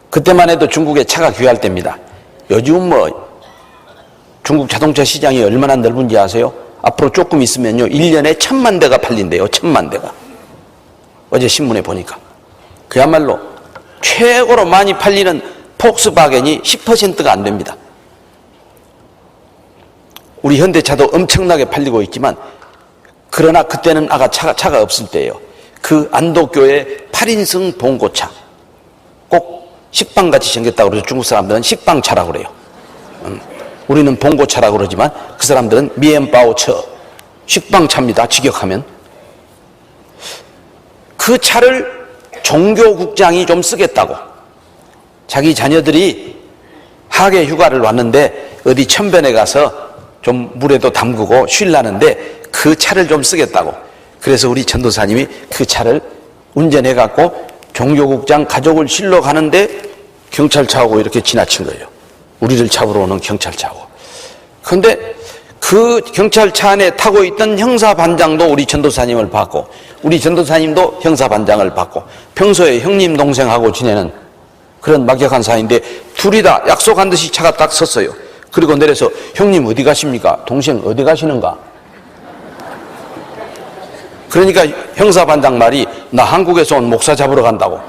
그때만 해도 중국에 차가 귀할 때입니다. 요즘 중국 자동차 시장이 얼마나 넓은지 아세요? 앞으로 조금 있으면요 1년에 1000만 대가 팔린대요. 1000만 대가. 어제 신문에 보니까 그야말로 최고로 많이 팔리는 폭스바겐이 10%가 안 됩니다. 우리 현대차도 엄청나게 팔리고 있지만 그러나 그때는 차가 없을 때예요. 그 안도교회 8인승 봉고차 꼭 식빵같이 생겼다고 그래서 중국 사람들은 식빵차라고 그래요. 우리는 봉고차라고 그러지만 그 사람들은 미엔바오처 식빵차입니다. 직역하면. 그 차를 종교국장이 좀 쓰겠다고 자기 자녀들이 하계 휴가를 왔는데 어디 천변에 가서 좀 물에도 담그고 쉴라는데 그 차를 좀 쓰겠다고 그래서 우리 전도사님이 그 차를 운전해 갖고 종교국장 가족을 실러 가는데 경찰차하고 이렇게 지나친 거예요. 우리를 잡으러 오는 경찰차하고. 그런데 그 경찰차 안에 타고 있던 형사반장도 우리 전도사님을 봤고 우리 전도사님도 형사반장을 봤고 평소에 형님 동생하고 지내는 그런 막역한 사이인데 둘이 다 약속한 듯이 차가 딱 섰어요. 그리고 내려서 형님 어디 가십니까? 동생 어디 가시는가? 그러니까 형사반장 말이 나 한국에서 온 목사 잡으러 간다고.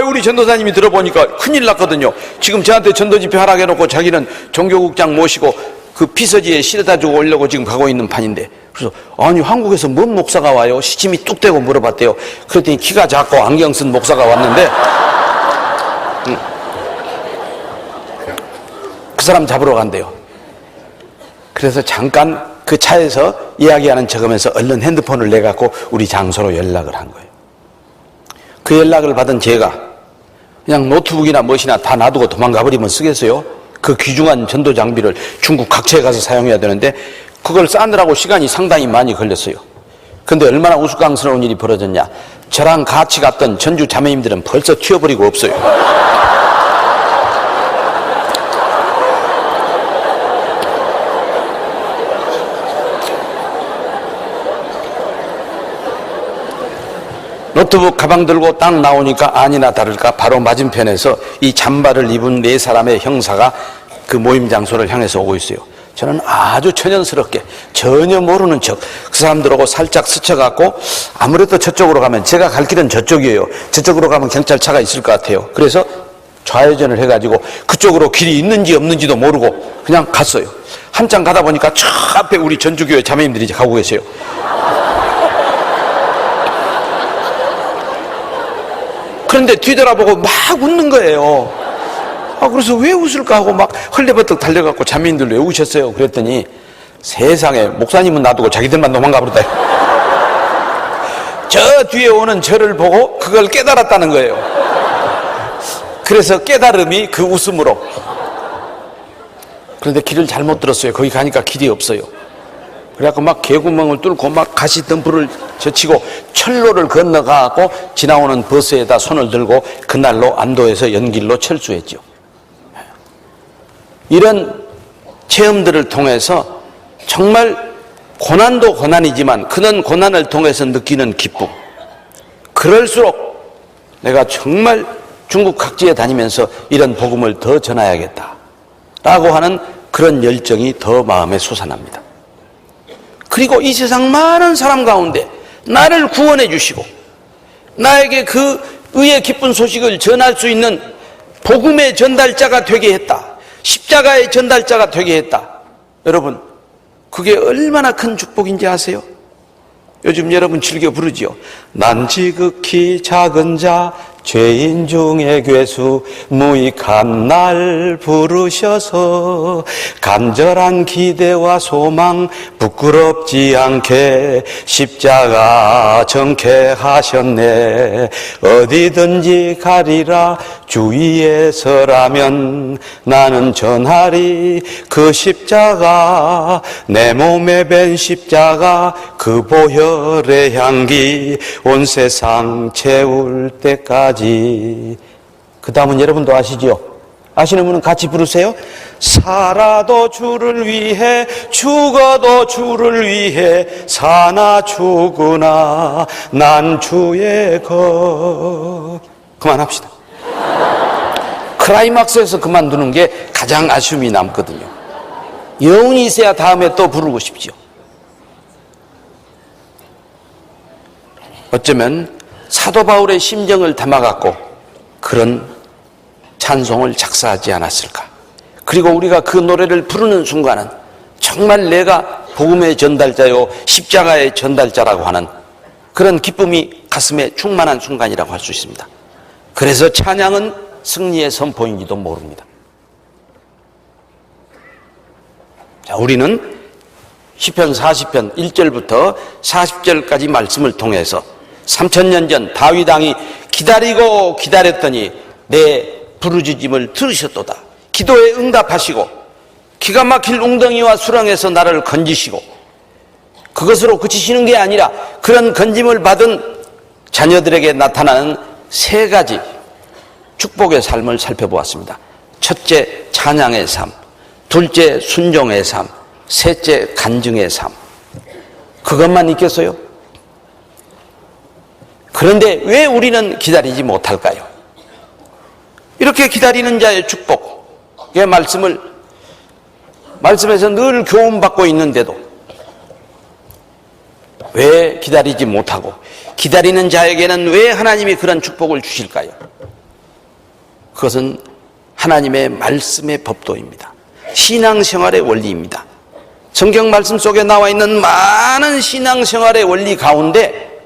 우리 전도사님이 들어보니까 큰일 났거든요. 지금 저한테 전도집회 하락해놓고 자기는 종교국장 모시고 그 피서지에 실어다 주고 오려고 지금 가고 있는 판인데 그래서 아니 한국에서 뭔 목사가 와요? 시침이 뚝 떼고 물어봤대요. 그랬더니 키가 작고 안경 쓴 목사가 왔는데 그 사람 잡으러 간대요. 그래서 잠깐 그 차에서 이야기하는 척하면서 얼른 핸드폰을 내갖고 우리 장소로 연락을 한 거예요. 그 연락을 받은 제가 그냥 노트북이나 무엇이나 다 놔두고 도망가 버리면 쓰겠어요? 그 귀중한 전도 장비를 중국 각처에 가서 사용해야 되는데 그걸 싸느라고 시간이 상당히 많이 걸렸어요. 그런데 얼마나 우스꽝스러운 일이 벌어졌냐. 저랑 같이 갔던 전주 자매님들은 벌써 튀어버리고 없어요. 노트북 가방 들고 딱 나오니까 아니나 다를까 바로 맞은편에서 이 잠바를 입은 4사람의 형사가 그 모임 장소를 향해서 오고 있어요. 저는 아주 천연스럽게 전혀 모르는 척 그 사람들하고 살짝 스쳐갖고 아무래도 저쪽으로 가면 제가 갈 길은 저쪽이에요. 저쪽으로 가면 경찰차가 있을 것 같아요. 그래서 좌회전을 해가지고 그쪽으로 길이 있는지 없는지도 모르고 그냥 갔어요. 한참 가다 보니까 저 앞에 우리 전주교회 자매님들이 이제 가고 계세요. 그런데 뒤돌아보고 막 웃는 거예요. 그래서 왜 웃을까 하고 막 헐레버떡 달려갖고 자매님들 왜 우셨어요? 그랬더니 세상에 목사님은 놔두고 자기들만 도망가 버렸다. 저 뒤에 오는 저를 보고 그걸 깨달았다는 거예요. 그래서 깨달음이 그 웃음으로. 그런데 길을 잘못 들었어요. 거기 가니까 길이 없어요. 그래갖고 막 개구멍을 뚫고 막 가시덤불을 젖히고 철로를 건너가고 지나오는 버스에다 손을 들고 그날로 안도에서 연길로 철수했죠. 이런 체험들을 통해서 정말 고난도 고난이지만 그런 고난을 통해서 느끼는 기쁨, 그럴수록 내가 정말 중국 각지에 다니면서 이런 복음을 더 전해야겠다 라고 하는 그런 열정이 더 마음에 솟아납니다. 그리고 이 세상 많은 사람 가운데 나를 구원해 주시고 나에게 그 의의 기쁜 소식을 전할 수 있는 복음의 전달자가 되게 했다. 십자가의 전달자가 되게 했다. 여러분, 그게 얼마나 큰 축복인지 아세요? 요즘 여러분 즐겨 부르지요. 난 지극히 작은 자 죄인 중에 괴수 무익한 날 부르셔서 간절한 기대와 소망 부끄럽지 않게 십자가 정케하셨네. 어디든지 가리라 주위에 서라면 나는 전하리 그 십자가. 내 몸에 밴 십자가 그 보혈의 향기 온 세상 채울 때까지. 그 다음은 여러분도 아시죠? 아시는 분은 같이 부르세요. 살아도 주를 위해 죽어도 주를 위해 사나 죽으나 난 주의 것. 그만합시다. 클라이막스에서 그만두는 게 가장 아쉬움이 남거든요. 여운이 있어야 다음에 또 부르고 싶죠. 어쩌면 사도 바울의 심정을 담아갖고 그런 찬송을 작사하지 않았을까. 그리고 우리가 그 노래를 부르는 순간은 정말 내가 복음의 전달자요 십자가의 전달자라고 하는 그런 기쁨이 가슴에 충만한 순간이라고 할 수 있습니다. 그래서 찬양은 승리의 선포인지도 모릅니다. 자, 우리는 시편 40편 1절부터 40절까지 말씀을 통해서 3000년 전 다윗 왕이 기다리고 기다렸더니 내 부르짖음을 들으셨도다. 기도에 응답하시고 기가 막힐 웅덩이와 수렁에서 나를 건지시고 그것으로 그치시는 게 아니라 그런 건짐을 받은 자녀들에게 나타나는 세 가지 축복의 삶을 살펴보았습니다. 첫째, 찬양의 삶. 둘째, 순종의 삶. 셋째, 간증의 삶. 그것만 있겠어요? 그런데 왜 우리는 기다리지 못할까요? 이렇게 기다리는 자의 축복의 말씀에서 늘 교훈받고 있는데도 왜 기다리지 못하고 기다리는 자에게는 왜 하나님이 그런 축복을 주실까요? 그것은 하나님의 말씀의 법도입니다. 신앙생활의 원리입니다. 성경 말씀 속에 나와 있는 많은 신앙생활의 원리 가운데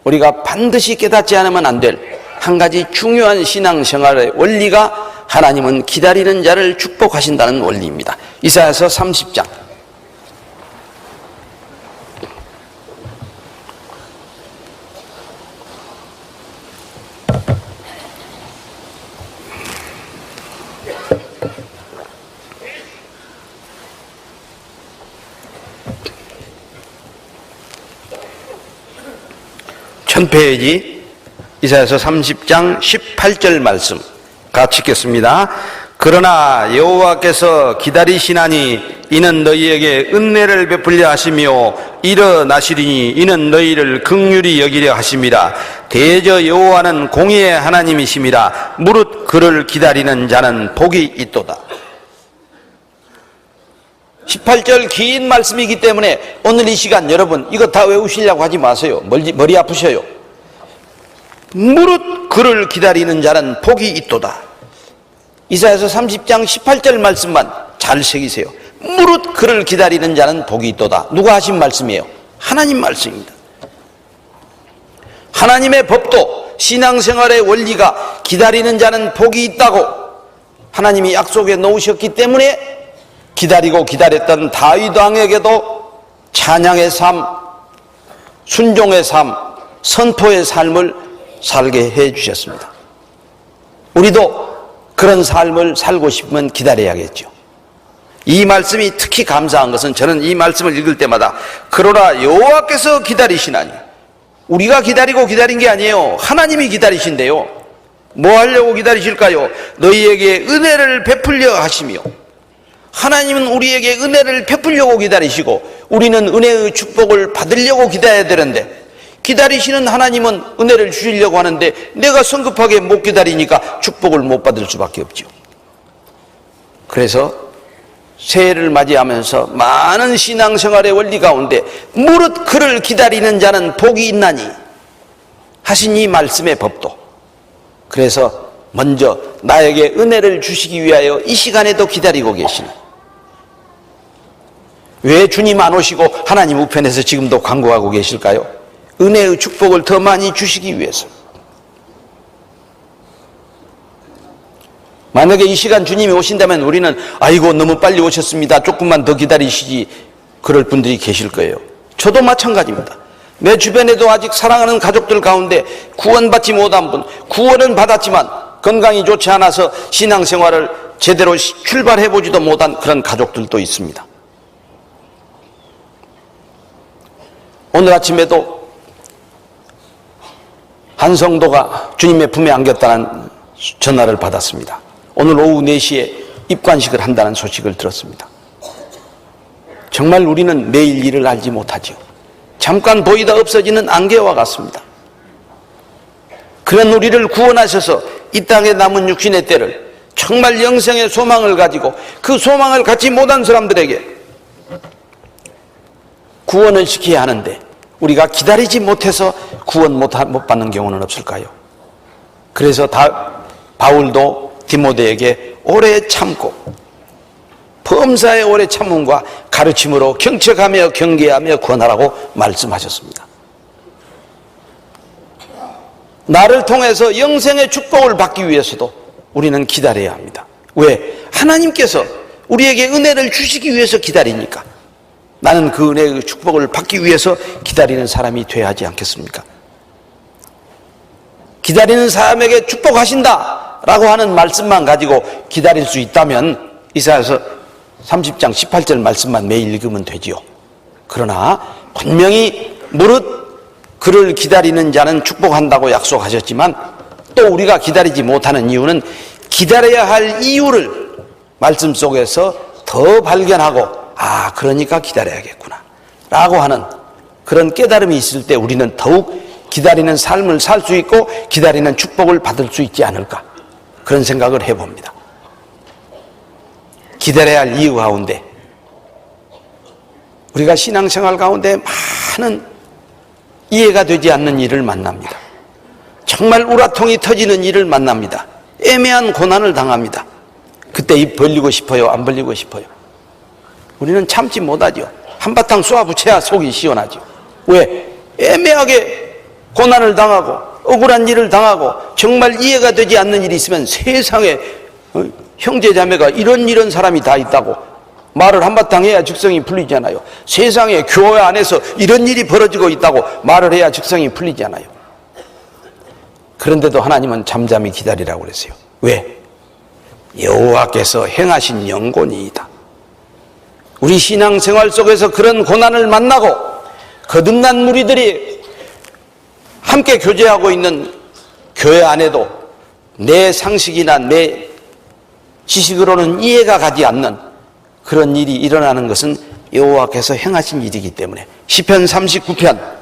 우리가 반드시 깨닫지 않으면 안 될 한 가지 중요한 신앙생활의 원리가 하나님은 기다리는 자를 축복하신다는 원리입니다. 이사야서 30장 천페이지 이사야서 30장 18절 말씀 같이 읽겠습니다. 그러나 여호와께서 기다리시나니 이는 너희에게 은혜를 베풀려 하시며 일어나시리니 이는 너희를 긍휼히 여기려 하심이라. 대저 여호와는 공의의 하나님이심이라. 무릇 그를 기다리는 자는 복이 있도다. 18절 긴 말씀이기 때문에 오늘 이 시간 여러분 이거 다 외우시려고 하지 마세요. 머리 아프셔요. 무릇 그를 기다리는 자는 복이 있도다. 이사야서 30장 18절 말씀만 잘 새기세요. 무릇 그를 기다리는 자는 복이 있도다. 누가 하신 말씀이에요? 하나님 말씀입니다. 하나님의 법도 신앙생활의 원리가 기다리는 자는 복이 있다고 하나님이 약속해 놓으셨기 때문에 기다리고 기다렸던 다윗 왕에게도 찬양의 삶, 순종의 삶, 선포의 삶을 살게 해 주셨습니다. 우리도 그런 삶을 살고 싶으면 기다려야겠죠. 이 말씀이 특히 감사한 것은 저는 이 말씀을 읽을 때마다 그러나 여호와께서 기다리시나니, 우리가 기다리고 기다린 게 아니에요. 하나님이 기다리신대요. 뭐 하려고 기다리실까요? 너희에게 은혜를 베풀려 하시며. 하나님은 우리에게 은혜를 베풀려고 기다리시고 우리는 은혜의 축복을 받으려고 기다려야 되는데, 기다리시는 하나님은 은혜를 주시려고 하는데 내가 성급하게 못 기다리니까 축복을 못 받을 수밖에 없죠. 그래서 새해를 맞이하면서 많은 신앙생활의 원리 가운데 무릇 그를 기다리는 자는 복이 있나니 하신 이 말씀의 법도, 그래서 먼저 나에게 은혜를 주시기 위하여 이 시간에도 기다리고 계시는, 왜 주님 안 오시고 하나님 우편에서 지금도 간구하고 계실까요? 은혜의 축복을 더 많이 주시기 위해서. 만약에 이 시간 주님이 오신다면 우리는 아이고 너무 빨리 오셨습니다, 조금만 더 기다리시지, 그럴 분들이 계실 거예요. 저도 마찬가지입니다. 내 주변에도 아직 사랑하는 가족들 가운데 구원받지 못한 분, 구원은 받았지만 건강이 좋지 않아서 신앙생활을 제대로 출발해보지도 못한 그런 가족들도 있습니다. 오늘 아침에도 한 성도가 주님의 품에 안겼다는 전화를 받았습니다. 오늘 오후 4시에 입관식을 한다는 소식을 들었습니다. 정말 우리는 내일 일을 알지 못하지요. 잠깐 보이다 없어지는 안개와 같습니다. 그런 우리를 구원하셔서 이 땅에 남은 육신의 때를 정말 영생의 소망을 가지고 그 소망을 갖지 못한 사람들에게 구원을 시켜야 하는데 우리가 기다리지 못해서 구원 못 받는 경우는 없을까요? 그래서 바울도 디모데에게 오래 참고 범사의 오래 참음과 가르침으로 경책하며 경계하며 권하라고 말씀하셨습니다. 나를 통해서 영생의 축복을 받기 위해서도 우리는 기다려야 합니다. 왜? 하나님께서 우리에게 은혜를 주시기 위해서 기다리니까. 나는 그 은혜의 축복을 받기 위해서 기다리는 사람이 돼야 하지 않겠습니까? 기다리는 사람에게 축복하신다 라고 하는 말씀만 가지고 기다릴 수 있다면 이사야서 30장 18절 말씀만 매일 읽으면 되지요. 그러나 분명히 무릇 그를 기다리는 자는 축복한다고 약속하셨지만 또 우리가 기다리지 못하는 이유는 기다려야 할 이유를 말씀 속에서 더 발견하고 그러니까 기다려야겠구나 라고 하는 그런 깨달음이 있을 때 우리는 더욱 기다리는 삶을 살 수 있고 기다리는 축복을 받을 수 있지 않을까, 그런 생각을 해봅니다. 기다려야 할 이유 가운데 우리가 신앙생활 가운데 많은 이해가 되지 않는 일을 만납니다. 정말 우라통이 터지는 일을 만납니다. 애매한 고난을 당합니다. 그때 입 벌리고 싶어요? 안 벌리고 싶어요? 우리는 참지 못하죠. 한바탕 쏘아붙여야 속이 시원하죠. 왜? 애매하게 고난을 당하고 억울한 일을 당하고 정말 이해가 되지 않는 일이 있으면 세상에 형제자매가 이런 사람이 다 있다고 말을 한바탕 해야 즉성이 풀리잖아요. 세상에 교회 안에서 이런 일이 벌어지고 있다고 말을 해야 즉성이 풀리잖아요. 그런데도 하나님은 잠잠히 기다리라고 그랬어요. 왜? 여호와께서 행하신 영권이이다. 우리 신앙생활 속에서 그런 고난을 만나고 거듭난 무리들이 함께 교제하고 있는 교회 안에도 내 상식이나 내 지식으로는 이해가 가지 않는 그런 일이 일어나는 것은 여호와께서 행하신 일이기 때문에 시편 39편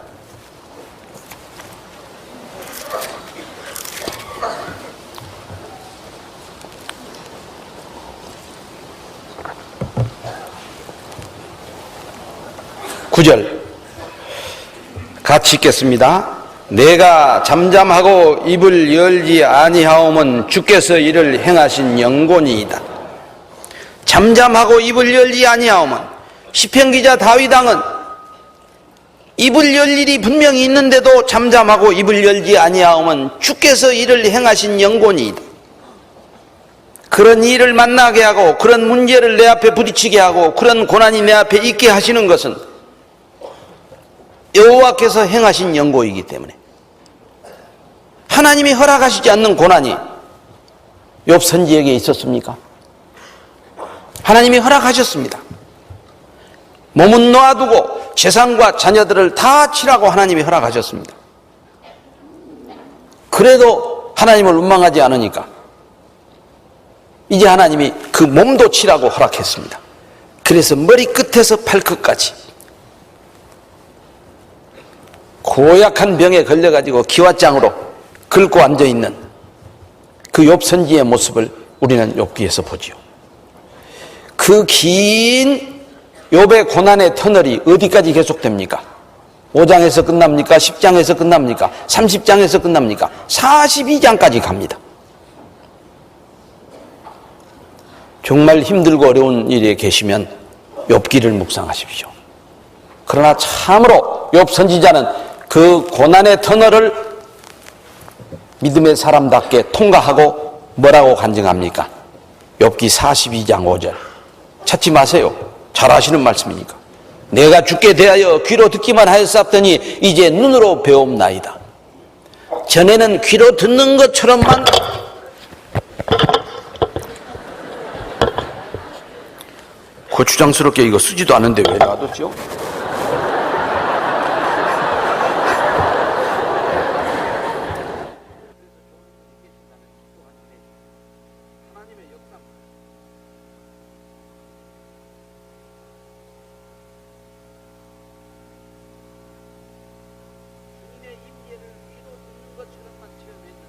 9절 같이 읽겠습니다. 내가 잠잠하고 입을 열지 아니하오면 주께서 이를 행하신 영권이이다. 잠잠하고 입을 열지 아니하오면, 시편기자 다윗왕은 입을 열 일이 분명히 있는데도 잠잠하고 입을 열지 아니하오면 주께서 이를 행하신 영권이이다. 그런 일을 만나게 하고 그런 문제를 내 앞에 부딪히게 하고 그런 고난이 내 앞에 있게 하시는 것은 여호와께서 행하신 영고이기 때문에, 하나님이 허락하시지 않는 고난이 욥 선지에게 있었습니까? 하나님이 허락하셨습니다. 몸은 놓아두고 재산과 자녀들을 다 치라고 하나님이 허락하셨습니다. 그래도 하나님을 원망하지 않으니까 이제 하나님이 그 몸도 치라고 허락했습니다. 그래서 머리끝에서 발끝까지 고약한 병에 걸려가지고 기왓장으로 긁고 앉아있는 그 욥 선지의 모습을 우리는 욥기에서 보지요. 그 긴 욥의 고난의 터널이 어디까지 계속됩니까? 5장에서 끝납니까? 10장에서 끝납니까? 30장에서 끝납니까? 42장까지 갑니다. 정말 힘들고 어려운 일에 계시면 욥기를 묵상하십시오. 그러나 참으로 욥 선지자는 그 고난의 터널을 믿음의 사람답게 통과하고 뭐라고 간증합니까? 욥기 42장 5절. 찾지 마세요. 잘 아시는 말씀이니까. 내가 죽게 대하여 귀로 듣기만 하였사옵더니 이제 눈으로 배움나이다. 전에는 귀로 듣는 것처럼만 고추장스럽게 이거 쓰지도 않은데 왜 놔뒀죠?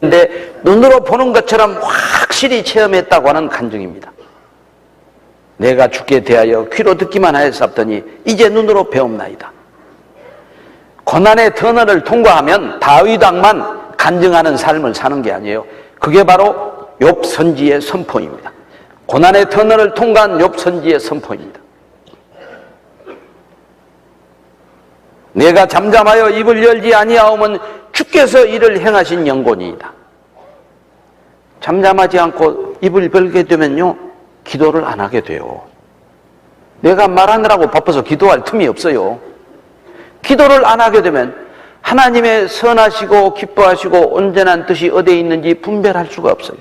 근데 눈으로 보는 것처럼 확실히 체험했다고 하는 간증입니다. 내가 죽게 대하여 귀로 듣기만 하였사옵더니 이제 눈으로 배움나이다. 고난의 터널을 통과하면 다윗 왕만 간증하는 삶을 사는 게 아니에요. 그게 바로 욥 선지의 선포입니다. 고난의 터널을 통과한 욥 선지의 선포입니다. 내가 잠잠하여 입을 열지 아니하오면 주께서 이를 행하신 영곤이이다. 잠잠하지 않고 입을 벌게 되면요, 기도를 안 하게 돼요. 내가 말하느라고 바빠서 기도할 틈이 없어요. 기도를 안 하게 되면 하나님의 선하시고 기뻐하시고 온전한 뜻이 어디에 있는지 분별할 수가 없어요.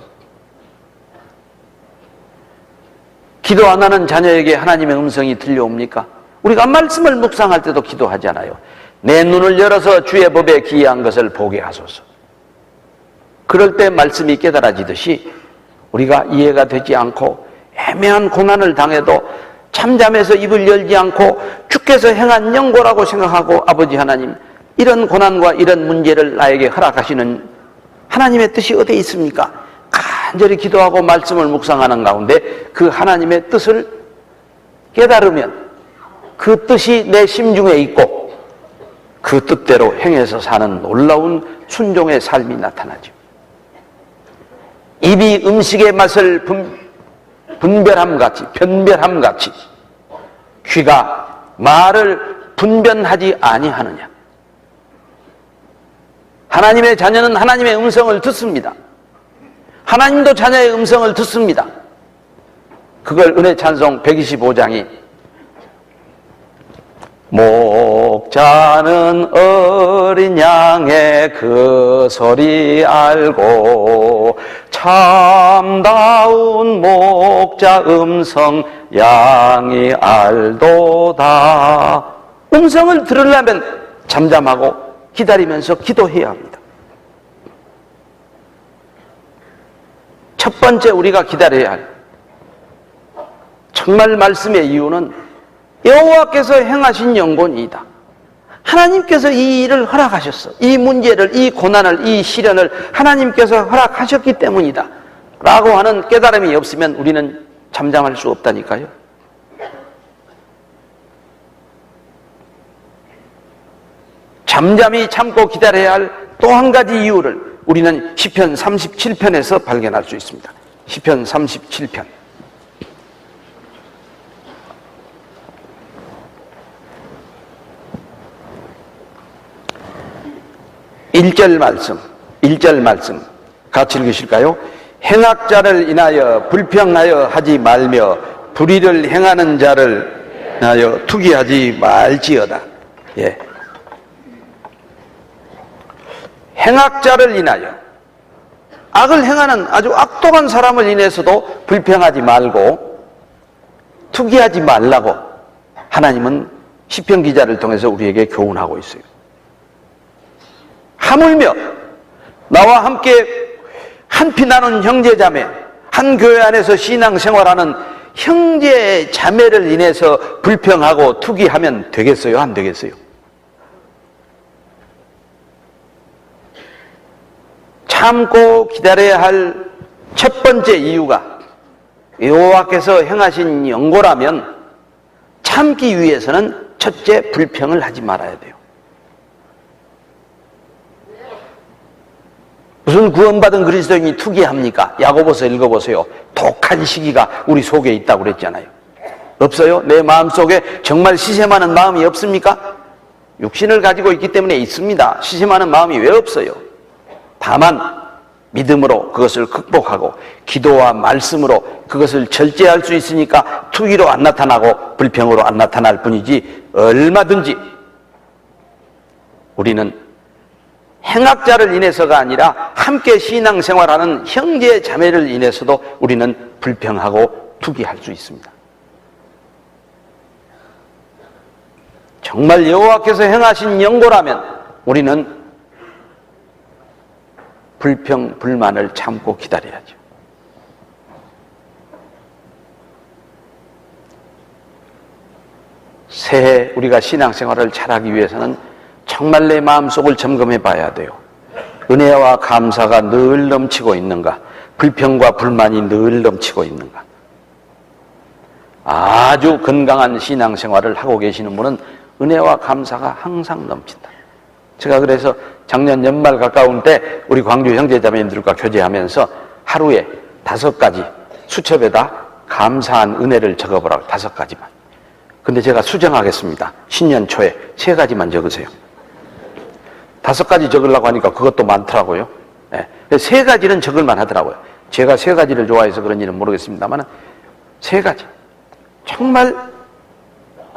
기도 안 하는 자녀에게 하나님의 음성이 들려옵니까? 우리가 말씀을 묵상할 때도 기도하잖아요. 내 눈을 열어서 주의 법에 기이한 것을 보게 하소서. 그럴 때 말씀이 깨달아지듯이 우리가 이해가 되지 않고 애매한 고난을 당해도 잠잠해서 입을 열지 않고 주께서 행한 영고라고 생각하고 아버지 하나님, 이런 고난과 이런 문제를 나에게 허락하시는 하나님의 뜻이 어디에 있습니까? 간절히 기도하고 말씀을 묵상하는 가운데 그 하나님의 뜻을 깨달으면 그 뜻이 내 심중에 있고 그 뜻대로 행해서 사는 놀라운 순종의 삶이 나타나죠. 입이 음식의 맛을 분별함같이, 변별함같이 귀가 말을 분별하지 아니하느냐. 하나님의 자녀는 하나님의 음성을 듣습니다. 하나님도 자녀의 음성을 듣습니다. 그걸 은혜 찬송 125장이 목자는 어린 양의 그 소리 알고 참다운 목자 음성 양이 알도다. 음성을 들으려면 잠잠하고 기다리면서 기도해야 합니다. 첫 번째 우리가 기다려야 할 정말 말씀의 이유는 여호와께서 행하신 영곤이다. 하나님께서 이 일을 허락하셨어. 이 문제를, 이 고난을, 이 시련을 하나님께서 허락하셨기 때문이다 라고 하는 깨달음이 없으면 우리는 잠잠할 수 없다니까요. 잠잠히 참고 기다려야 할 또 한 가지 이유를 우리는 시편 37편에서 발견할 수 있습니다. 시편 37편 1절 말씀 같이 읽으실까요? 행악자를 인하여 불평하여 하지 말며 불의를 행하는 자를 인하여 투기하지 말지어다. 예. 행악자를 인하여, 악을 행하는 아주 악독한 사람을 인해서도 불평하지 말고 투기하지 말라고 하나님은 시편 기자를 통해서 우리에게 교훈하고 있어요. 하물며 나와 함께 한 피 나눈 형제자매, 한 교회 안에서 신앙생활하는 형제 자매를 인해서 불평하고 투기하면 되겠어요? 안 되겠어요? 참고 기다려야 할 첫 번째 이유가 여호와께서 행하신 영고라면 참기 위해서는 첫째 불평을 하지 말아야 돼요. 무슨 구원받은 그리스도인이 투기합니까? 야고보서 읽어보세요. 독한 시기가 우리 속에 있다고 그랬잖아요. 없어요? 내 마음속에 정말 시샘하는 마음이 없습니까? 육신을 가지고 있기 때문에 있습니다. 시샘하는 마음이 왜 없어요? 다만 믿음으로 그것을 극복하고 기도와 말씀으로 그것을 절제할 수 있으니까 투기로 안 나타나고 불평으로 안 나타날 뿐이지, 얼마든지 우리는 행악자를 인해서가 아니라 함께 신앙생활하는 형제 자매를 인해서도 우리는 불평하고 투기할 수 있습니다. 정말 여호와께서 행하신 영고라면 우리는 불평, 불만을 참고 기다려야죠. 새해 우리가 신앙생활을 잘하기 위해서는 정말 내 마음속을 점검해 봐야 돼요. 은혜와 감사가 늘 넘치고 있는가? 불평과 불만이 늘 넘치고 있는가? 아주 건강한 신앙생활을 하고 계시는 분은 은혜와 감사가 항상 넘친다. 제가 그래서 작년 연말 가까운 때 우리 광주 형제자매님들과 교제하면서 하루에 5가지 수첩에다 감사한 은혜를 적어보라고, 5가지만. 근데 제가 수정하겠습니다. 신년 초에 3가지만 적으세요. 5가지 적으려고 하니까 그것도 많더라고요. 네. 3가지는 적을만 하더라고요. 제가 3가지를 좋아해서 그런지는 모르겠습니다만 3가지. 정말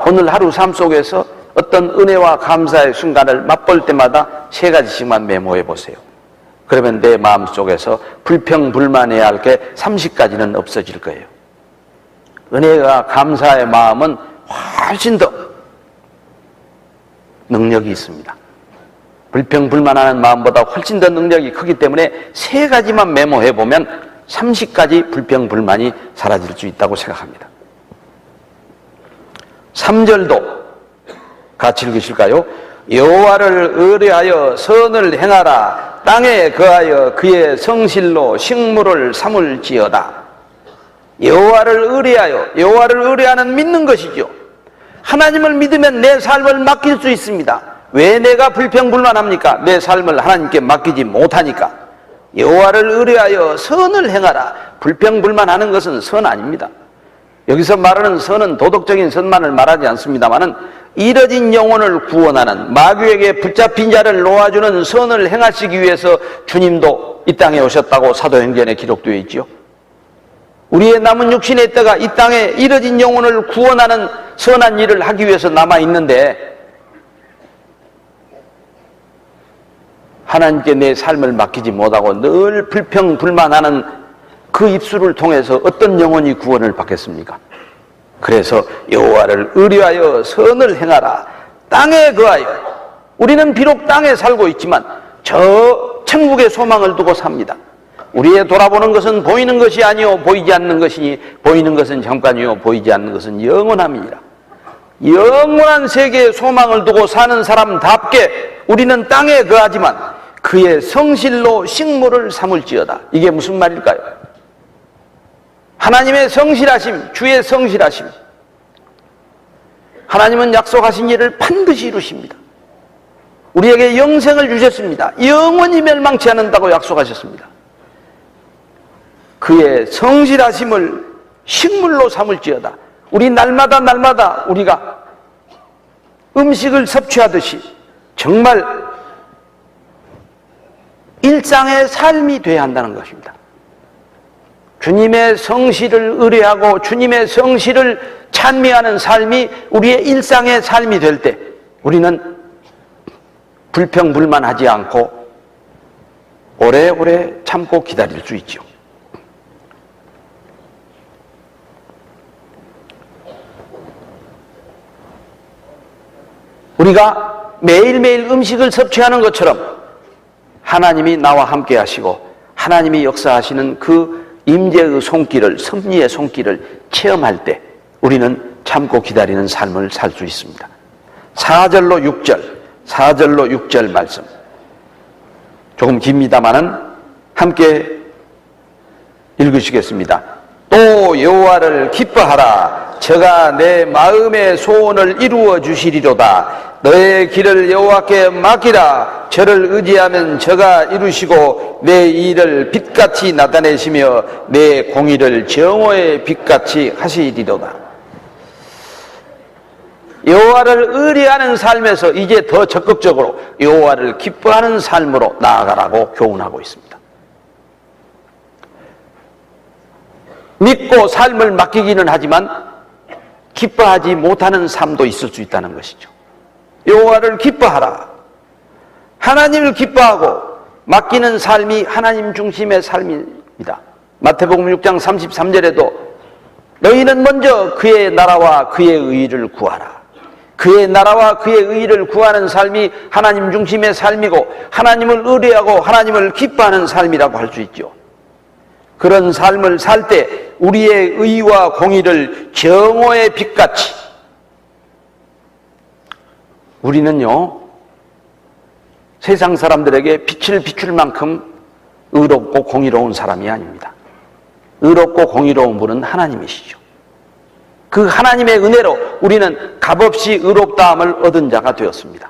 오늘 하루 삶 속에서 어떤 은혜와 감사의 순간을 맛볼 때마다 3가지씩만 메모해 보세요. 그러면 내 마음속에서 불평, 불만해야 할 게 30가지는 없어질 거예요. 은혜와 감사의 마음은 훨씬 더 능력이 있습니다. 불평, 불만하는 마음보다 훨씬 더 능력이 크기 때문에 3가지만 메모해 보면 30가지 불평, 불만이 사라질 수 있다고 생각합니다. 3절도 같이 읽으실까요? 여호와를 의뢰하여 선을 행하라. 땅에 거하여 그의 성실로 식물을 삼을지어다. 여호와를 의뢰하여, 여호와를 의뢰하는 믿는 것이죠. 하나님을 믿으면 내 삶을 맡길 수 있습니다. 왜 내가 불평불만합니까? 내 삶을 하나님께 맡기지 못하니까. 여호와를 의뢰하여 선을 행하라. 불평불만하는 것은 선 아닙니다. 여기서 말하는 선은 도덕적인 선만을 말하지 않습니다만은 잃어진 영혼을 구원하는, 마귀에게 붙잡힌 자를 놓아주는 선을 행하시기 위해서 주님도 이 땅에 오셨다고 사도행전에 기록되어 있지요. 우리의 남은 육신의 때가 이 땅에 잃어진 영혼을 구원하는 선한 일을 하기 위해서 남아있는데 하나님께 내 삶을 맡기지 못하고 늘 불평불만하는 그 입술을 통해서 어떤 영혼이 구원을 받겠습니까? 그래서 여호와를 의뢰하여 선을 행하라. 땅에 거하여. 우리는 비록 땅에 살고 있지만 저 천국의 소망을 두고 삽니다. 우리의 돌아보는 것은 보이는 것이 아니요 보이지 않는 것이니 보이는 것은 잠깐이요 보이지 않는 것은 영원함이니라. 영원한 세계의 소망을 두고 사는 사람답게 우리는 땅에 거하지만 그의 성실로 식물을 삼을지어다. 이게 무슨 말일까요? 하나님의 성실하심, 주의 성실하심. 하나님은 약속하신 일을 반드시 이루십니다. 우리에게 영생을 주셨습니다. 영원히 멸망치 않는다고 약속하셨습니다. 그의 성실하심을 식물로 삼을지어다. 우리 날마다 우리가 음식을 섭취하듯이 정말 일상의 삶이 되어야 한다는 것입니다. 주님의 성실을 의뢰하고 주님의 성실을 찬미하는 삶이 우리의 일상의 삶이 될 때 우리는 불평불만하지 않고 오래오래 참고 기다릴 수 있죠. 우리가 매일매일 음식을 섭취하는 것처럼 하나님이 나와 함께 하시고 하나님이 역사하시는 그 임재의 손길을, 섭리의 손길을 체험할 때 우리는 참고 기다리는 삶을 살 수 있습니다. 4절로 6절 말씀 조금 깁니다마는 함께 읽으시겠습니다. 또 여호와를 기뻐하라. 저가 내 마음의 소원을 이루어 주시리로다. 너의 길을 여호와께 맡기라. 저를 의지하면 저가 이루시고 내 일을 빛같이 나타내시며 내 공의를 정오의 빛같이 하시리로다. 여호와를 의뢰하는 삶에서 이제 더 적극적으로 여호와를 기뻐하는 삶으로 나아가라고 교훈하고 있습니다. 믿고 삶을 맡기기는 하지만 기뻐하지 못하는 삶도 있을 수 있다는 것이죠. 여호와를 기뻐하라. 하나님을 기뻐하고 맡기는 삶이 하나님 중심의 삶입니다. 마태복음 6장 33절에도 너희는 먼저 그의 나라와 그의 의의를 구하라. 그의 나라와 그의 의의를 구하는 삶이 하나님 중심의 삶이고 하나님을 의뢰하고 하나님을 기뻐하는 삶이라고 할 수 있죠. 그런 삶을 살 때 우리의 의와 공의를 정오의 빛같이, 우리는요 세상 사람들에게 빛을 비출 만큼 의롭고 공의로운 사람이 아닙니다. 의롭고 공의로운 분은 하나님이시죠. 그 하나님의 은혜로 우리는 값없이 의롭다함을 얻은 자가 되었습니다.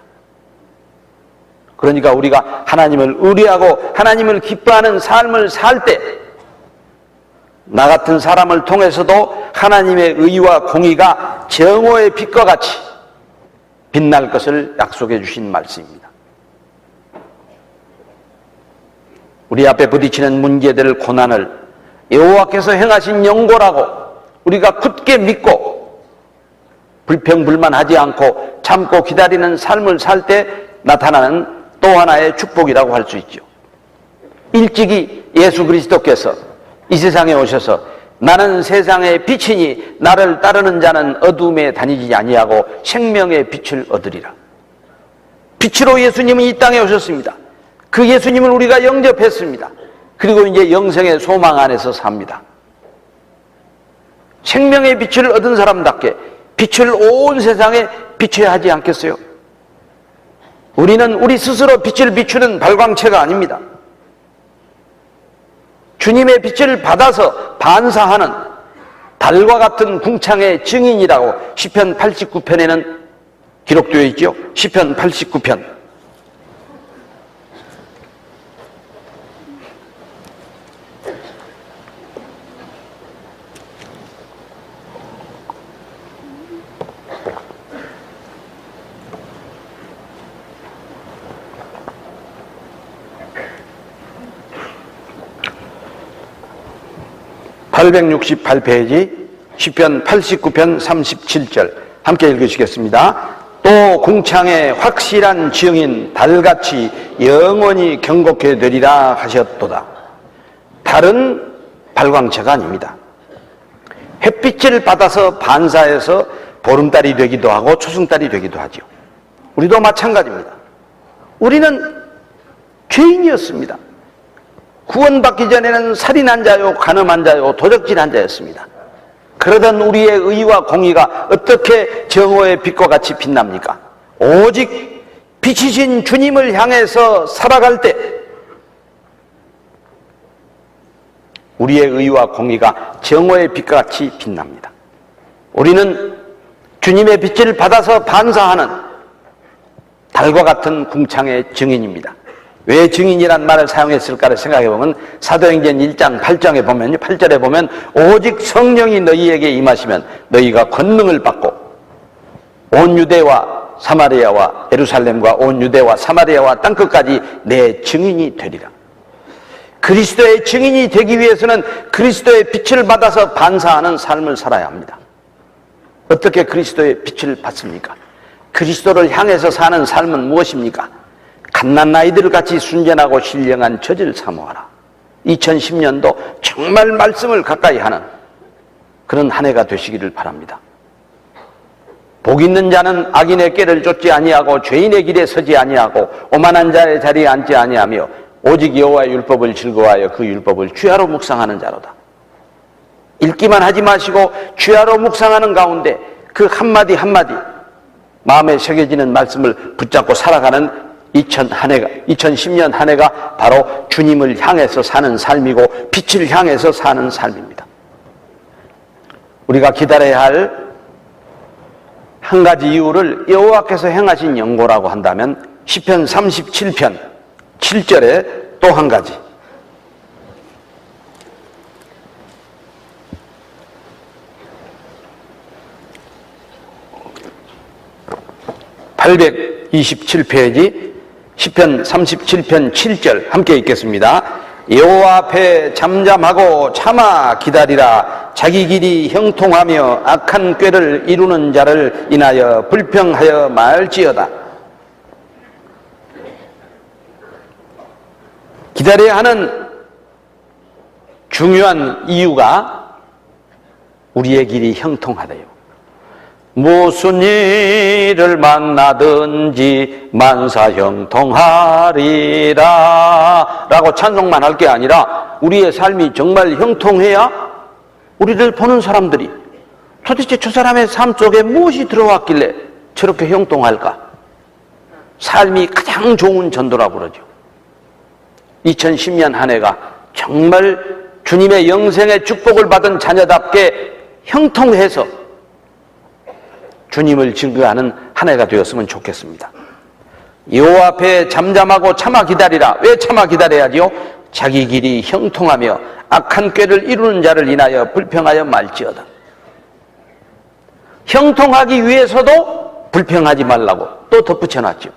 그러니까 우리가 하나님을 의뢰하고 하나님을 기뻐하는 삶을 살 때 나 같은 사람을 통해서도 하나님의 의와 공의가 정오의 빛과 같이 빛날 것을 약속해 주신 말씀입니다. 우리 앞에 부딪히는 문제들, 고난을 여호와께서 행하신 영고라고 우리가 굳게 믿고 불평불만하지 않고 참고 기다리는 삶을 살 때 나타나는 또 하나의 축복이라고 할 수 있죠. 일찍이 예수 그리스도께서 이 세상에 오셔서 나는 세상의 빛이니 나를 따르는 자는 어둠에 다니지 아니하고 생명의 빛을 얻으리라. 빛으로 예수님은 이 땅에 오셨습니다. 그 예수님을 우리가 영접했습니다. 그리고 이제 영생의 소망 안에서 삽니다. 생명의 빛을 얻은 사람답게 빛을 온 세상에 비춰야 하지 않겠어요? 우리는 우리 스스로 빛을 비추는 발광체가 아닙니다. 주님의 빛을 받아서 반사하는 달과 같은 궁창의 증인이라고 시편 89편에는 기록되어 있죠. 시편 89편. (868페이지) 시편 89편 37절 함께 읽으시겠습니다. 또 궁창의 확실한 증인 달같이 영원히 경고케 되리라 하셨도다. 달은 발광체가 아닙니다. 햇빛을 받아서 반사해서 보름달이 되기도 하고 초승달이 되기도 하죠. 우리도 마찬가지입니다. 우리는 죄인이었습니다. 구원받기 전에는 살인한 자요, 간음한 자요, 도적질한 자였습니다. 그러던 우리의 의와 공의가 어떻게 정오의 빛과 같이 빛납니까? 오직 빛이신 주님을 향해서 살아갈 때 우리의 의와 공의가 정오의 빛과 같이 빛납니다. 우리는 주님의 빛을 받아서 반사하는 달과 같은 궁창의 증인입니다. 왜 증인이란 말을 사용했을까를 생각해보면 사도행전 1장 8장에 보면 8절에 보면 오직 성령이 너희에게 임하시면 너희가 권능을 받고 온 유대와 사마리아와 예루살렘과 온 유대와 사마리아와 땅끝까지 내 증인이 되리라. 그리스도의 증인이 되기 위해서는 그리스도의 빛을 받아서 반사하는 삶을 살아야 합니다. 어떻게 그리스도의 빛을 받습니까? 그리스도를 향해서 사는 삶은 무엇입니까? 갓난아이들 같이 순전하고 신령한 젖을 사모하라. 2010년도 정말 말씀을 가까이 하는 그런 한 해가 되시기를 바랍니다. 복 있는 자는 악인의 꾀를 쫓지 아니하고 죄인의 길에 서지 아니하고 오만한 자의 자리에 앉지 아니하며 오직 여호와의 율법을 즐거워하여 그 율법을 주야로 묵상하는 자로다. 읽기만 하지 마시고 주야로 묵상하는 가운데 그 한마디 한마디 마음에 새겨지는 말씀을 붙잡고 살아가는 2010년 한 해가 바로 주님을 향해서 사는 삶이고 빛을 향해서 사는 삶입니다. 우리가 기다려야 할 한 가지 이유를 여호와께서 행하신 영고라고 한다면 시편 37편 7절에 또 한 가지, 827페이지 시편 37편 7절 함께 읽겠습니다. 여호와 앞에 잠잠하고 참아 기다리라. 자기 길이 형통하며 악한 꾀를 이루는 자를 인하여 불평하여 말지어다. 기다려야 하는 중요한 이유가 우리의 길이 형통하대요. 무슨 일을 만나든지 만사 형통하리라 라고 찬송만 할 게 아니라 우리의 삶이 정말 형통해야 우리를 보는 사람들이 도대체 저 사람의 삶 속에 무엇이 들어왔길래 저렇게 형통할까? 삶이 가장 좋은 전도라고 그러죠. 2010년 한 해가 정말 주님의 영생의 축복을 받은 자녀답게 형통해서 주님을 증거하는 한 해가 되었으면 좋겠습니다. 여호와 앞에 잠잠하고 참아 기다리라. 왜 참아 기다려야지요? 자기 길이 형통하며 악한 꾀를 이루는 자를 인하여 불평하여 말지어다. 형통하기 위해서도 불평하지 말라고 또 덧붙여놨죠.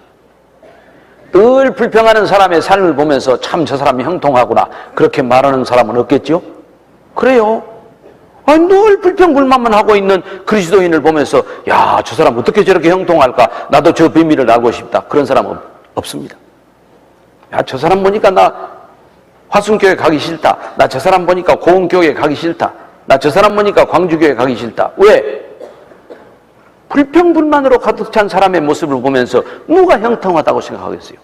늘 불평하는 사람의 삶을 보면서 참 저 사람이 형통하구나 그렇게 말하는 사람은 없겠죠? 그래요. 늘 불평불만만 하고 있는 그리스도인을 보면서 야, 저 사람 어떻게 저렇게 형통할까? 나도 저 비밀을 알고 싶다. 그런 사람은 없습니다. 야, 저 사람 보니까 나 화순교회 가기 싫다. 나 저 사람 보니까 고흥교회 가기 싫다. 나 저 사람 보니까 광주교회 가기 싫다. 왜? 불평불만으로 가득 찬 사람의 모습을 보면서 누가 형통하다고 생각하겠어요?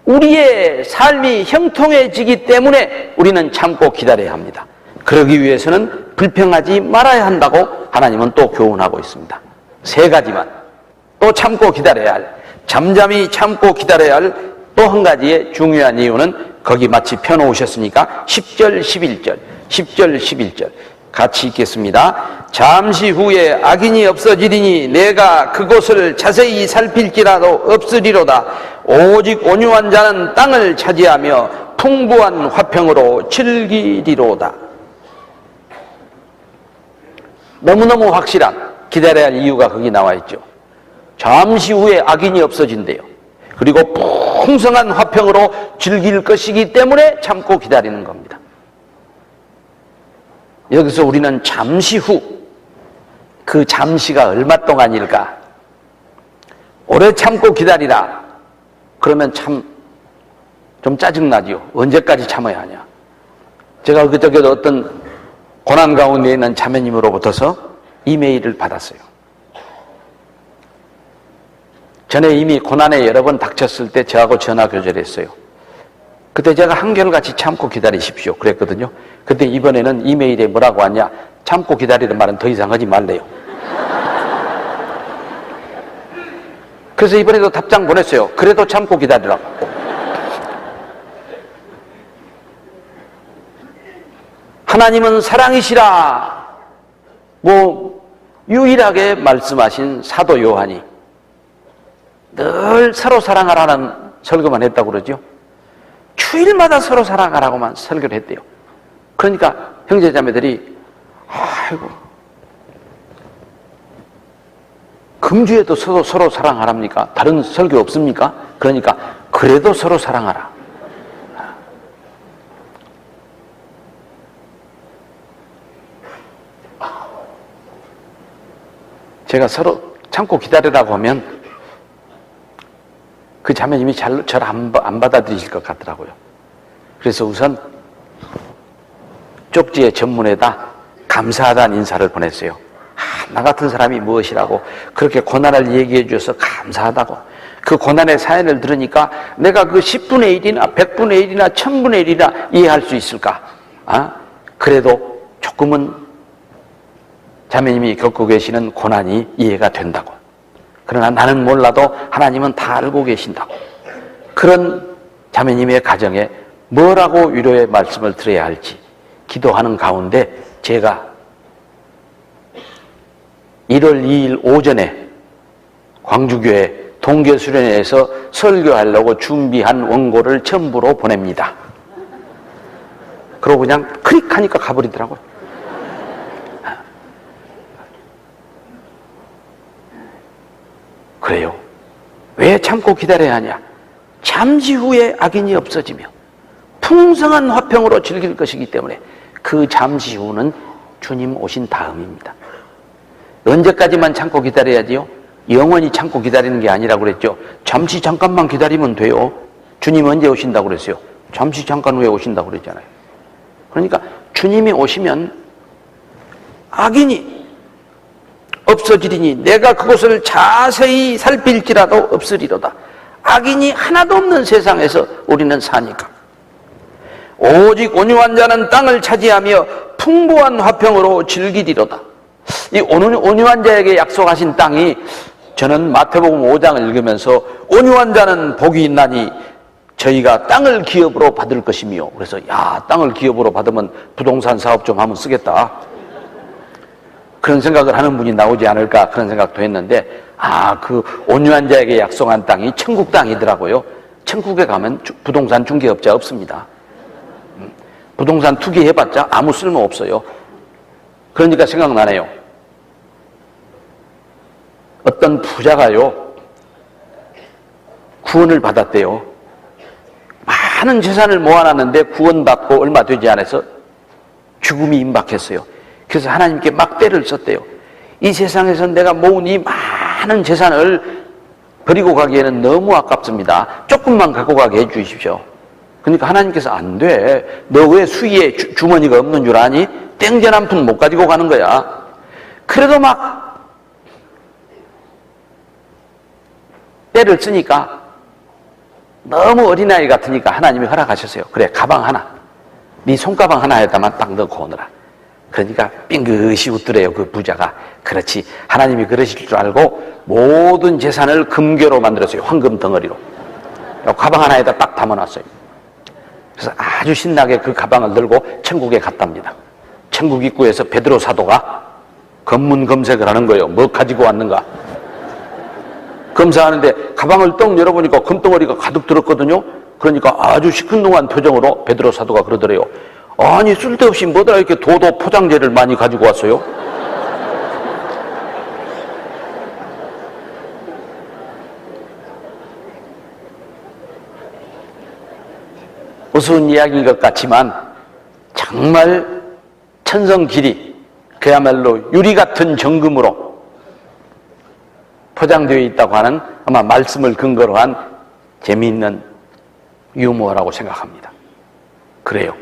우리의 삶이 형통해지기 때문에 우리는 참고 기다려야 합니다. 그러기 위해서는 불평하지 말아야 한다고 하나님은 또 교훈하고 있습니다. 세 가지만 또 참고 기다려야 할, 잠잠히 참고 기다려야 할 또 한 가지의 중요한 이유는 거기 마치 펴놓으셨으니까 10절 11절 같이 읽겠습니다. 잠시 후에 악인이 없어지리니 내가 그곳을 자세히 살필지라도 없으리로다. 오직 온유한 자는 땅을 차지하며 풍부한 화평으로 즐기리로다. 너무너무 확실한 기다려야 할 이유가 거기 나와 있죠. 잠시 후에 악인이 없어진대요. 그리고 풍성한 화평으로 즐길 것이기 때문에 참고 기다리는 겁니다. 여기서 우리는 잠시 후, 그 잠시가 얼마 동안일까? 오래 참고 기다리라. 그러면 참 좀 짜증나지요. 언제까지 참아야 하냐? 제가 그저께도 어떤 고난 가운데 있는 자매님으로부터서 이메일을 받았어요. 전에 이미 고난에 여러 번 닥쳤을 때 저하고 전화 교제를 했어요. 그때 제가 한결같이 참고 기다리십시오 그랬거든요. 근데 이번에는 이메일에 뭐라고 하냐? 참고 기다리는 말은 더 이상 하지 말래요. 그래서 이번에도 답장 보냈어요. 그래도 참고 기다리라고. 하나님은 사랑이시라 유일하게 말씀하신 사도 요한이 늘 서로 사랑하라는 설교만 했다고 그러죠. 주일마다 서로 사랑하라고만 설교를 했대요. 그러니까 형제자매들이 아이고 금주에도 서로 사랑하랍니까? 다른 설교 없습니까? 그러니까 그래도 서로 사랑하라. 제가 서로 참고 기다리라고 하면 그 자매님이 저를 안 받아들이실 것 같더라고요. 그래서 우선 쪽지의 전문에다 감사하다는 인사를 보냈어요. 나 같은 사람이 무엇이라고 그렇게 고난을 얘기해 주셔서 감사하다고. 그 고난의 사연을 들으니까 내가 그 10분의 1이나 100분의 1이나 1000분의 1이나 이해할 수 있을까? 그래도 조금은 자매님이 겪고 계시는 고난이 이해가 된다고. 그러나 나는 몰라도 하나님은 다 알고 계신다고. 그런 자매님의 가정에 뭐라고 위로의 말씀을 드려야 할지 기도하는 가운데 제가 1월 2일 오전에 광주교회 동계수련회에서 설교하려고 준비한 원고를 첨부로 보냅니다. 그러고 그냥 클릭하니까 가버리더라고요. 그래요. 왜 참고 기다려야 하냐? 잠시 후에 악인이 없어지며 풍성한 화평으로 즐길 것이기 때문에 그 잠시 후는 주님 오신 다음입니다. 언제까지만 참고 기다려야지요? 영원히 참고 기다리는 게 아니라고 그랬죠. 잠시 잠깐만 기다리면 돼요. 주님 언제 오신다고 그랬어요? 잠시 잠깐 후에 오신다고 그랬잖아요. 그러니까 주님이 오시면 악인이 없어지리니 내가 그곳을 자세히 살필지라도 없으리로다. 악인이 하나도 없는 세상에서 우리는 사니까. 오직 온유한 자는 땅을 차지하며 풍부한 화평으로 즐기리로다. 이 온유한 자에게 약속하신 땅이, 저는 마태복음 5장을 읽으면서 온유한 자는 복이 있나니 저희가 땅을 기업으로 받을 것이며, 그래서 야, 땅을 기업으로 받으면 부동산 사업 좀 하면 쓰겠다, 그런 생각을 하는 분이 나오지 않을까, 그런 생각도 했는데, 그 온유한 자에게 약속한 땅이 천국 땅이더라고요. 천국에 가면 부동산 중개업자 없습니다. 부동산 투기해봤자 아무 쓸모 없어요. 그러니까 생각나네요. 어떤 부자가요, 구원을 받았대요. 많은 재산을 모아놨는데 구원받고 얼마 되지 않아서 죽음이 임박했어요. 그래서 하나님께 막대를 썼대요. 이 세상에서 내가 모은 이 많은 재산을 버리고 가기에는 너무 아깝습니다. 조금만 갖고 가게 해주십시오. 그러니까 하나님께서 안 돼. 너 왜 수위에 주머니가 없는 줄 아니? 땡전 한 푼 못 가지고 가는 거야. 그래도 막 때를 쓰니까 너무 어린아이 같으니까 하나님이 허락하셨어요. 그래, 가방 하나, 네 손가방 하나에다만 딱 넣고 오너라. 그러니까 빙긋이 웃더래요, 그 부자가. 그렇지, 하나님이 그러실 줄 알고 모든 재산을 금괴로 만들었어요. 황금 덩어리로. 가방 하나에다 딱 담아놨어요. 그래서 아주 신나게 그 가방을 들고 천국에 갔답니다. 천국 입구에서 베드로 사도가 검문 검색을 하는 거예요. 뭐 가지고 왔는가 검사하는데 가방을 떡 열어보니까 금덩어리가 가득 들었거든요. 그러니까 아주 시큰둥한 표정으로 베드로 사도가 그러더래요. 아니, 쓸데없이 뭐더라 이렇게 도도 포장재를 많이 가지고 왔어요? 우스운 이야기인 것 같지만 정말 천성길이 그야말로 유리 같은 정금으로 포장되어 있다고 하는, 아마 말씀을 근거로 한 재미있는 유머라고 생각합니다. 그래요.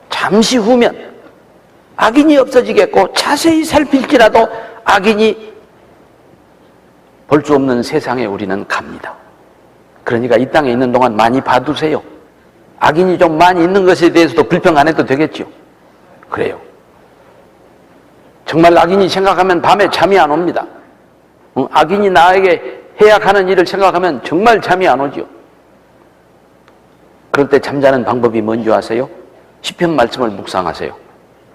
잠시 후면 악인이 없어지겠고 자세히 살필지라도 악인이 볼 수 없는 세상에 우리는 갑니다. 그러니까 이 땅에 있는 동안 많이 봐두세요. 악인이 좀 많이 있는 것에 대해서도 불평 안 해도 되겠죠. 그래요. 정말 악인이 생각하면 밤에 잠이 안 옵니다. 악인이 나에게 해악하는 일을 생각하면 정말 잠이 안 오죠. 그럴 때 잠자는 방법이 뭔지 아세요? 시편 말씀을 묵상하세요.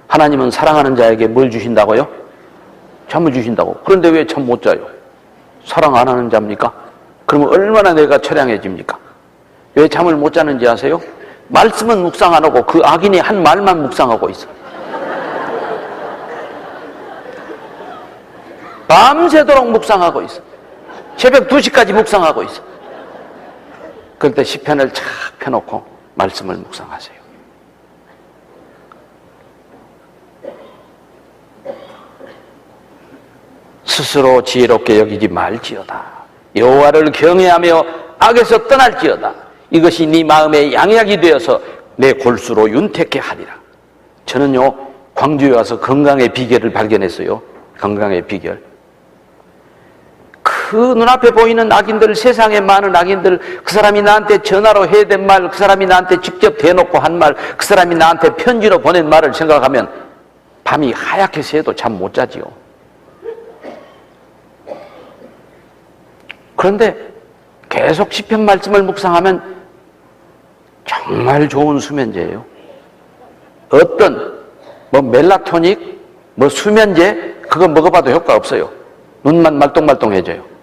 하나님은 사랑하는 자에게 뭘 주신다고요? 잠을 주신다고. 그런데 왜 잠 못 자요? 사랑 안 하는 자입니까? 그러면 얼마나 내가 처량해집니까? 왜 잠을 못 자는지 아세요? 말씀은 묵상 안 하고 그 악인이 한 말만 묵상하고 있어. 밤새도록 묵상하고 있어. 새벽 2시까지 묵상하고 있어. 그럴 때 시편을 착 펴놓고 말씀을 묵상하세요. 스스로 지혜롭게 여기지 말지어다. 여호와를 경외하며 악에서 떠날지어다. 이것이 네 마음의 양약이 되어서 내 골수로 윤택케 하리라. 저는요, 광주에 와서 건강의 비결을 발견했어요. 건강의 비결. 그 눈앞에 보이는 악인들, 세상에 많은 악인들, 그 사람이 나한테 전화로 해야 된 말, 그 사람이 나한테 직접 대놓고 한 말, 그 사람이 나한테 편지로 보낸 말을 생각하면 밤이 하얗게 새도 잠 못 자지요. 그런데 계속 시편 말씀을 묵상하면 정말 좋은 수면제예요. 어떤 멜라토닉, 수면제, 그거 먹어봐도 효과 없어요. 눈만 말똥말똥해져요.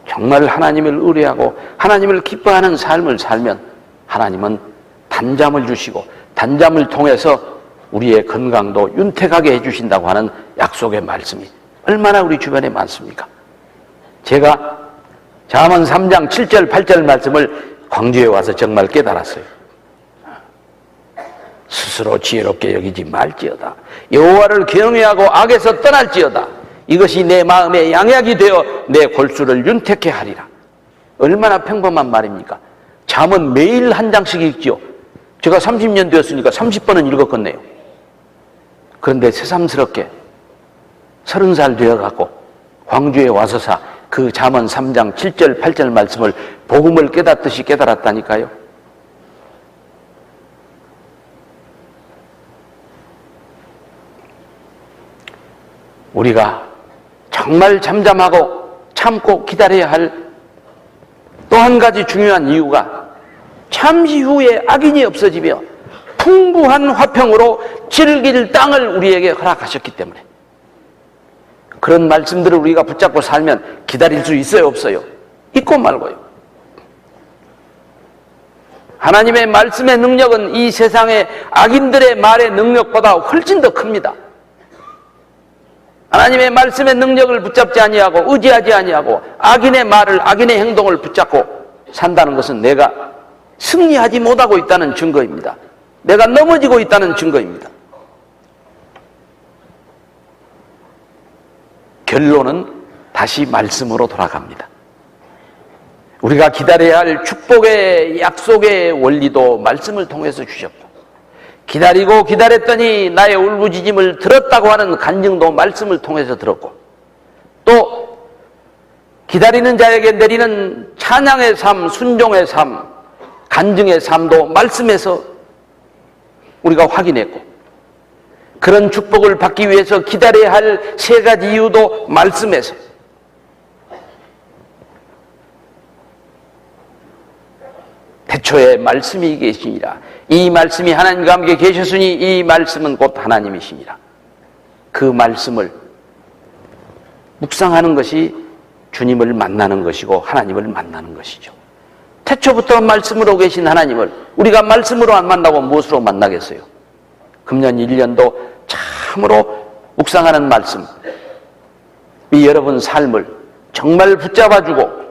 정말 하나님을 의뢰하고 하나님을 기뻐하는 삶을 살면 하나님은 단잠을 주시고 단잠을 통해서 우리의 건강도 윤택하게 해주신다고 하는 약속의 말씀이 얼마나 우리 주변에 많습니까? 제가 잠언 3장 7절 8절 말씀을 광주에 와서 정말 깨달았어요. 스스로 지혜롭게 여기지 말지어다. 여호와를 경외하고 악에서 떠날지어다. 이것이 내 마음의 양약이 되어 내 골수를 윤택케 하리라. 얼마나 평범한 말입니까? 잠언 매일 한 장씩 읽지요. 제가 30년 되었으니까 30번은 읽었겠네요. 그런데 새삼스럽게 30살 되어가고 광주에 와서사 그 잠언 3장 7절 8절 말씀을 복음을 깨닫듯이 깨달았다니까요. 우리가 정말 잠잠하고 참고 기다려야 할 또 한 가지 중요한 이유가 잠시 후에 악인이 없어지며 풍부한 화평으로 즐길 땅을 우리에게 허락하셨기 때문에 그런 말씀들을 우리가 붙잡고 살면 기다릴 수 있어요, 없어요? 있고 말고요. 하나님의 말씀의 능력은 이 세상의 악인들의 말의 능력보다 훨씬 더 큽니다. 하나님의 말씀의 능력을 붙잡지 아니하고 의지하지 아니하고 악인의 말을, 악인의 행동을 붙잡고 산다는 것은 내가 승리하지 못하고 있다는 증거입니다. 내가 넘어지고 있다는 증거입니다. 결론은 다시 말씀으로 돌아갑니다. 우리가 기다려야 할 축복의 약속의 원리도 말씀을 통해서 주셨고, 기다리고 기다렸더니 나의 울부짖음을 들었다고 하는 간증도 말씀을 통해서 들었고, 또 기다리는 자에게 내리는 찬양의 삶, 순종의 삶, 간증의 삶도 말씀에서 우리가 확인했고, 그런 축복을 받기 위해서 기다려야 할 세 가지 이유도 말씀에서, 태초에 말씀이 계시니라. 이 말씀이 하나님과 함께 계셨으니 이 말씀은 곧 하나님이시니라. 그 말씀을 묵상하는 것이 주님을 만나는 것이고 하나님을 만나는 것이죠. 태초부터 말씀으로 계신 하나님을 우리가 말씀으로 안 만나고 무엇으로 만나겠어요? 금년 1년도 참으로 묵상하는 말씀, 이 여러분 삶을 정말 붙잡아주고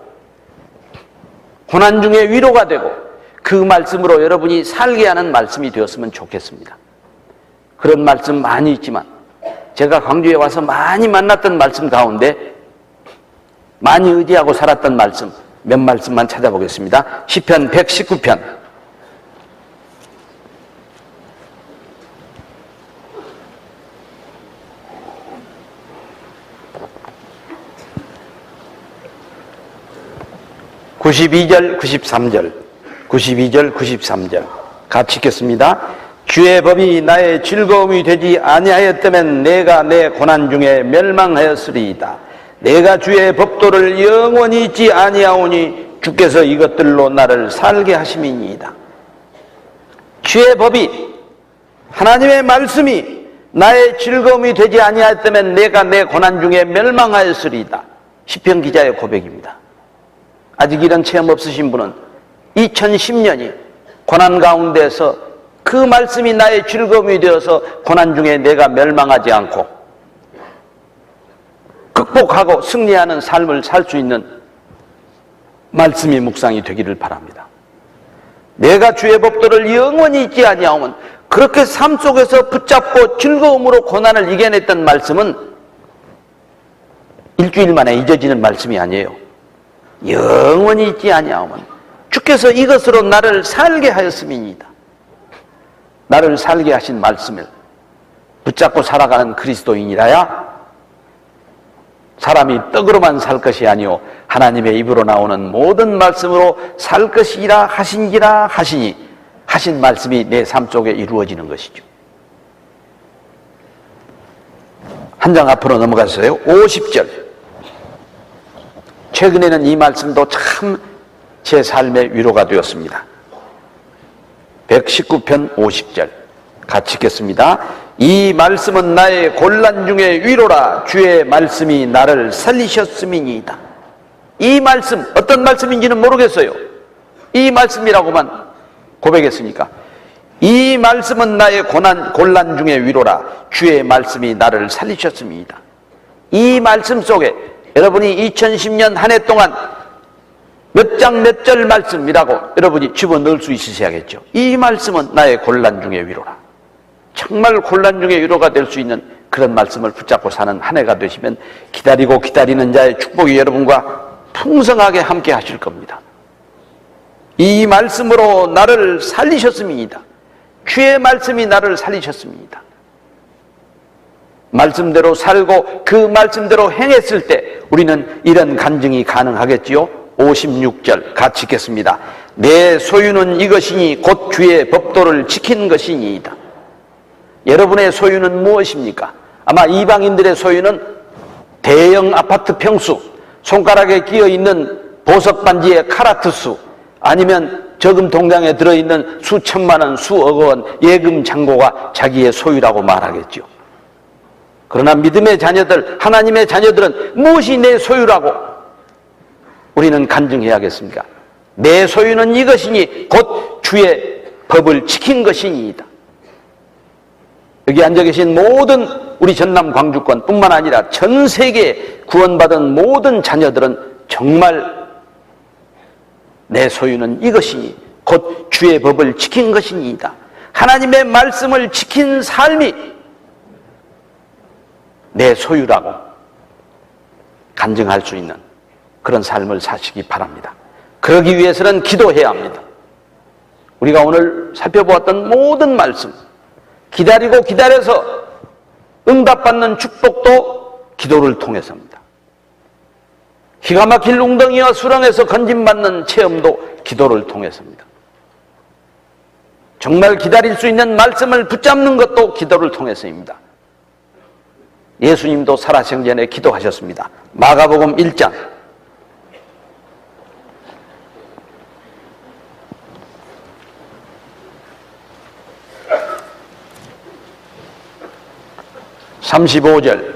고난 중에 위로가 되고 그 말씀으로 여러분이 살게 하는 말씀이 되었으면 좋겠습니다. 그런 말씀 많이 있지만 제가 광주에 와서 많이 만났던 말씀 가운데 많이 의지하고 살았던 말씀 몇 말씀만 찾아보겠습니다. 시편 119편 92절 93절 92절 93절 같이 읽겠습니다. 주의 법이 나의 즐거움이 되지 아니하였다면 내가 내 고난 중에 멸망하였으리이다. 내가 주의 법도를 영원히 잊지 아니하오니 주께서 이것들로 나를 살게 하심이니이다. 주의 법이, 하나님의 말씀이 나의 즐거움이 되지 아니하였다면 내가 내 고난 중에 멸망하였으리이다. 시편 기자의 고백입니다. 아직 이런 체험 없으신 분은 2010년이 고난 가운데서 그 말씀이 나의 즐거움이 되어서 고난 중에 내가 멸망하지 않고 극복하고 승리하는 삶을 살 수 있는 말씀이 묵상이 되기를 바랍니다. 내가 주의 법도를 영원히 잊지 아니하오면, 그렇게 삶 속에서 붙잡고 즐거움으로 고난을 이겨냈던 말씀은 일주일 만에 잊어지는 말씀이 아니에요. 영원히 잊지 아니하오면 주께서 이것으로 나를 살게 하였음이니이다. 나를 살게 하신 말씀을 붙잡고 살아가는 그리스도인이라야 사람이 떡으로만 살 것이 아니오 하나님의 입으로 나오는 모든 말씀으로 살 것이라 하신지라 하시니, 하신 말씀이 내 삶 속에 이루어지는 것이죠. 한 장 앞으로 넘어가세요. 50절. 최근에는 이 말씀도 참 제 삶의 위로가 되었습니다. 119편 50절 같이 읽겠습니다. 이 말씀은 나의 곤란 중에 위로라. 주의 말씀이 나를 살리셨음이니이다. 이 말씀, 어떤 말씀인지는 모르겠어요. 이 말씀이라고만 고백했으니까 이 말씀은 나의 곤란 중의 위로라. 주의 말씀이 나를 살리셨습니다. 이 말씀 속에 여러분이 2010년 한 해 동안 몇 장 몇 절 말씀이라고 여러분이 집어넣을 수 있으셔야겠죠. 이 말씀은 나의 곤란 중의 위로라. 정말 곤란 중의 위로가 될 수 있는 그런 말씀을 붙잡고 사는 한 해가 되시면 기다리고 기다리는 자의 축복이 여러분과 풍성하게 함께 하실 겁니다. 이 말씀으로 나를 살리셨습니다. 주의 말씀이 나를 살리셨습니다. 말씀대로 살고 그 말씀대로 행했을 때 우리는 이런 간증이 가능하겠지요. 56절 같이 읽겠습니다. 내 소유는 이것이니 곧 주의 법도를 지킨 것이니이다. 여러분의 소유는 무엇입니까? 아마 이방인들의 소유는 대형 아파트 평수, 손가락에 끼어있는 보석 반지의 카라트 수, 아니면 저금 통장에 들어있는 수천만 원, 수억 원 예금 잔고가 자기의 소유라고 말하겠죠. 그러나 믿음의 자녀들, 하나님의 자녀들은 무엇이 내 소유라고 우리는 간증해야겠습니까? 내 소유는 이것이니 곧 주의 법을 지킨 것이니이다. 여기 앉아 계신 모든 우리 전남 광주권 뿐만 아니라 전 세계에 구원받은 모든 자녀들은 정말 내 소유는 이것이니 곧 주의 법을 지킨 것이니이다. 하나님의 말씀을 지킨 삶이 내 소유라고 간증할 수 있는 그런 삶을 사시기 바랍니다. 그러기 위해서는 기도해야 합니다. 우리가 오늘 살펴보았던 모든 말씀, 기다리고 기다려서 응답받는 축복도 기도를 통해서입니다. 기가 막힐 웅덩이와 수렁에서 건짐받는 체험도 기도를 통해서입니다. 정말 기다릴 수 있는 말씀을 붙잡는 것도 기도를 통해서입니다. 예수님도 살아생전에 기도하셨습니다. 마가복음 1장 35절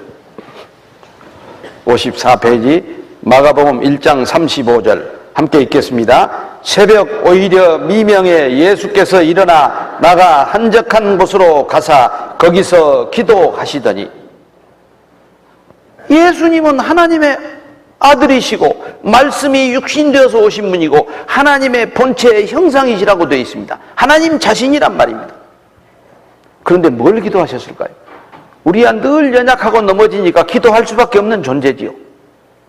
54페이지 마가복음 1장 35절 함께 읽겠습니다. 새벽 오히려 미명에 예수께서 일어나 나가 한적한 곳으로 가사 거기서 기도하시더니, 예수님은 하나님의 아들이시고 말씀이 육신되어서 오신 분이고 하나님의 본체의 형상이시라고 되어 있습니다. 하나님 자신이란 말입니다. 그런데 뭘 기도하셨을까요? 우리야 늘 연약하고 넘어지니까 기도할 수밖에 없는 존재지요.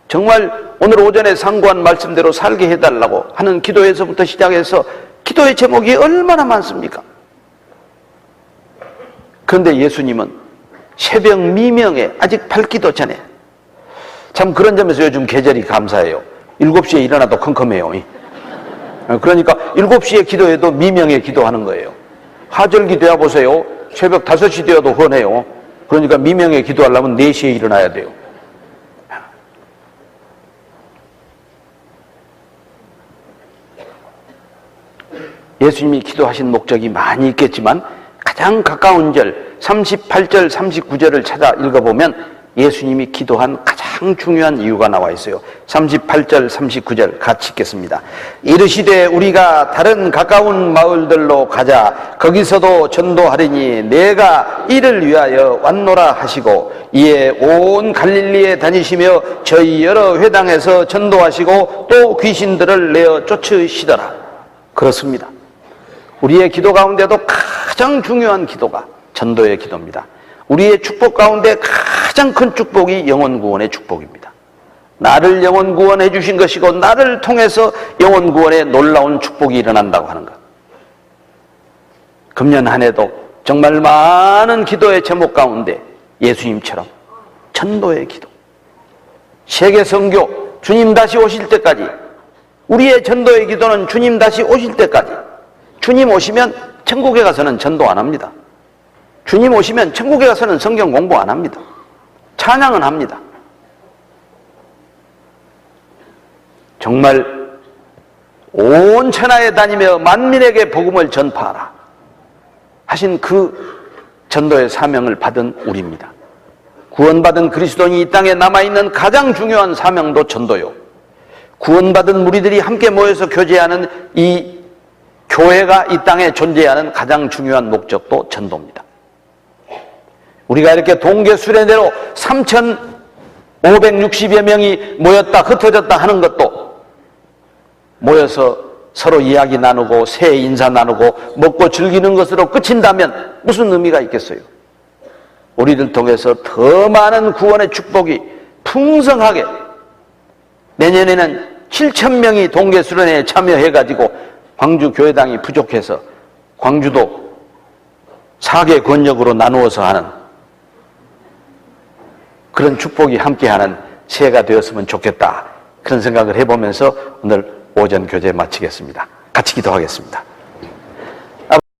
정말 오늘 오전에 상고한 말씀대로 살게 해달라고 하는 기도에서부터 시작해서 기도의 제목이 얼마나 많습니까? 그런데 예수님은 새벽 미명에 아직 밝기도 전에, 참 그런 점에서 요즘 계절이 감사해요. 7시에 일어나도 컴컴해요. 그러니까 7시에 기도해도 미명에 기도하는 거예요. 화절기 되어 보세요. 새벽 5시 되어도 훤해요. 그러니까 미명에 기도하려면 4시에 일어나야 돼요. 예수님이 기도하신 목적이 많이 있겠지만 가장 가까운 절 38절 39절을 찾아 읽어보면 예수님이 기도한 가장 중요한 이유가 나와 있어요. 38절 39절 같이 읽겠습니다. 이르시되 우리가 다른 가까운 마을들로 가자. 거기서도 전도하리니 내가 이를 위하여 왔노라 하시고, 이에 온 갈릴리에 다니시며 저희 여러 회당에서 전도하시고 또 귀신들을 내어 쫓으시더라. 그렇습니다. 우리의 기도 가운데도 가장 중요한 기도가 전도의 기도입니다. 우리의 축복 가운데 가장 큰 축복이 영혼 구원의 축복입니다. 나를 영혼 구원해 주신 것이고 나를 통해서 영혼 구원의 놀라운 축복이 일어난다고 하는 것. 금년 한 해도 정말 많은 기도의 제목 가운데 예수님처럼 전도의 기도, 세계 선교, 주님 다시 오실 때까지, 우리의 전도의 기도는 주님 다시 오실 때까지. 주님 오시면 천국에 가서는 전도 안 합니다. 주님 오시면 천국에 가서는 성경 공부 안 합니다. 찬양은 합니다. 정말 온 천하에 다니며 만민에게 복음을 전파하라 하신 그 전도의 사명을 받은 우리입니다. 구원받은 그리스도인이 이 땅에 남아있는 가장 중요한 사명도 전도요, 구원받은 무리들이 함께 모여서 교제하는 이 교회가 이 땅에 존재하는 가장 중요한 목적도 전도입니다. 우리가 이렇게 동계 수련회로 3,560여 명이 모였다 흩어졌다 하는 것도 모여서 서로 이야기 나누고 새해 인사 나누고 먹고 즐기는 것으로 그친다면 무슨 의미가 있겠어요? 우리를 통해서 더 많은 구원의 축복이 풍성하게, 내년에는 7,000명이 동계 수련회에 참여해가지고 광주 교회당이 부족해서 광주도 4개 권역으로 나누어서 하는 그런 축복이 함께하는 새해가 되었으면 좋겠다, 그런 생각을 해보면서 오늘 오전 교제 마치겠습니다. 같이 기도하겠습니다.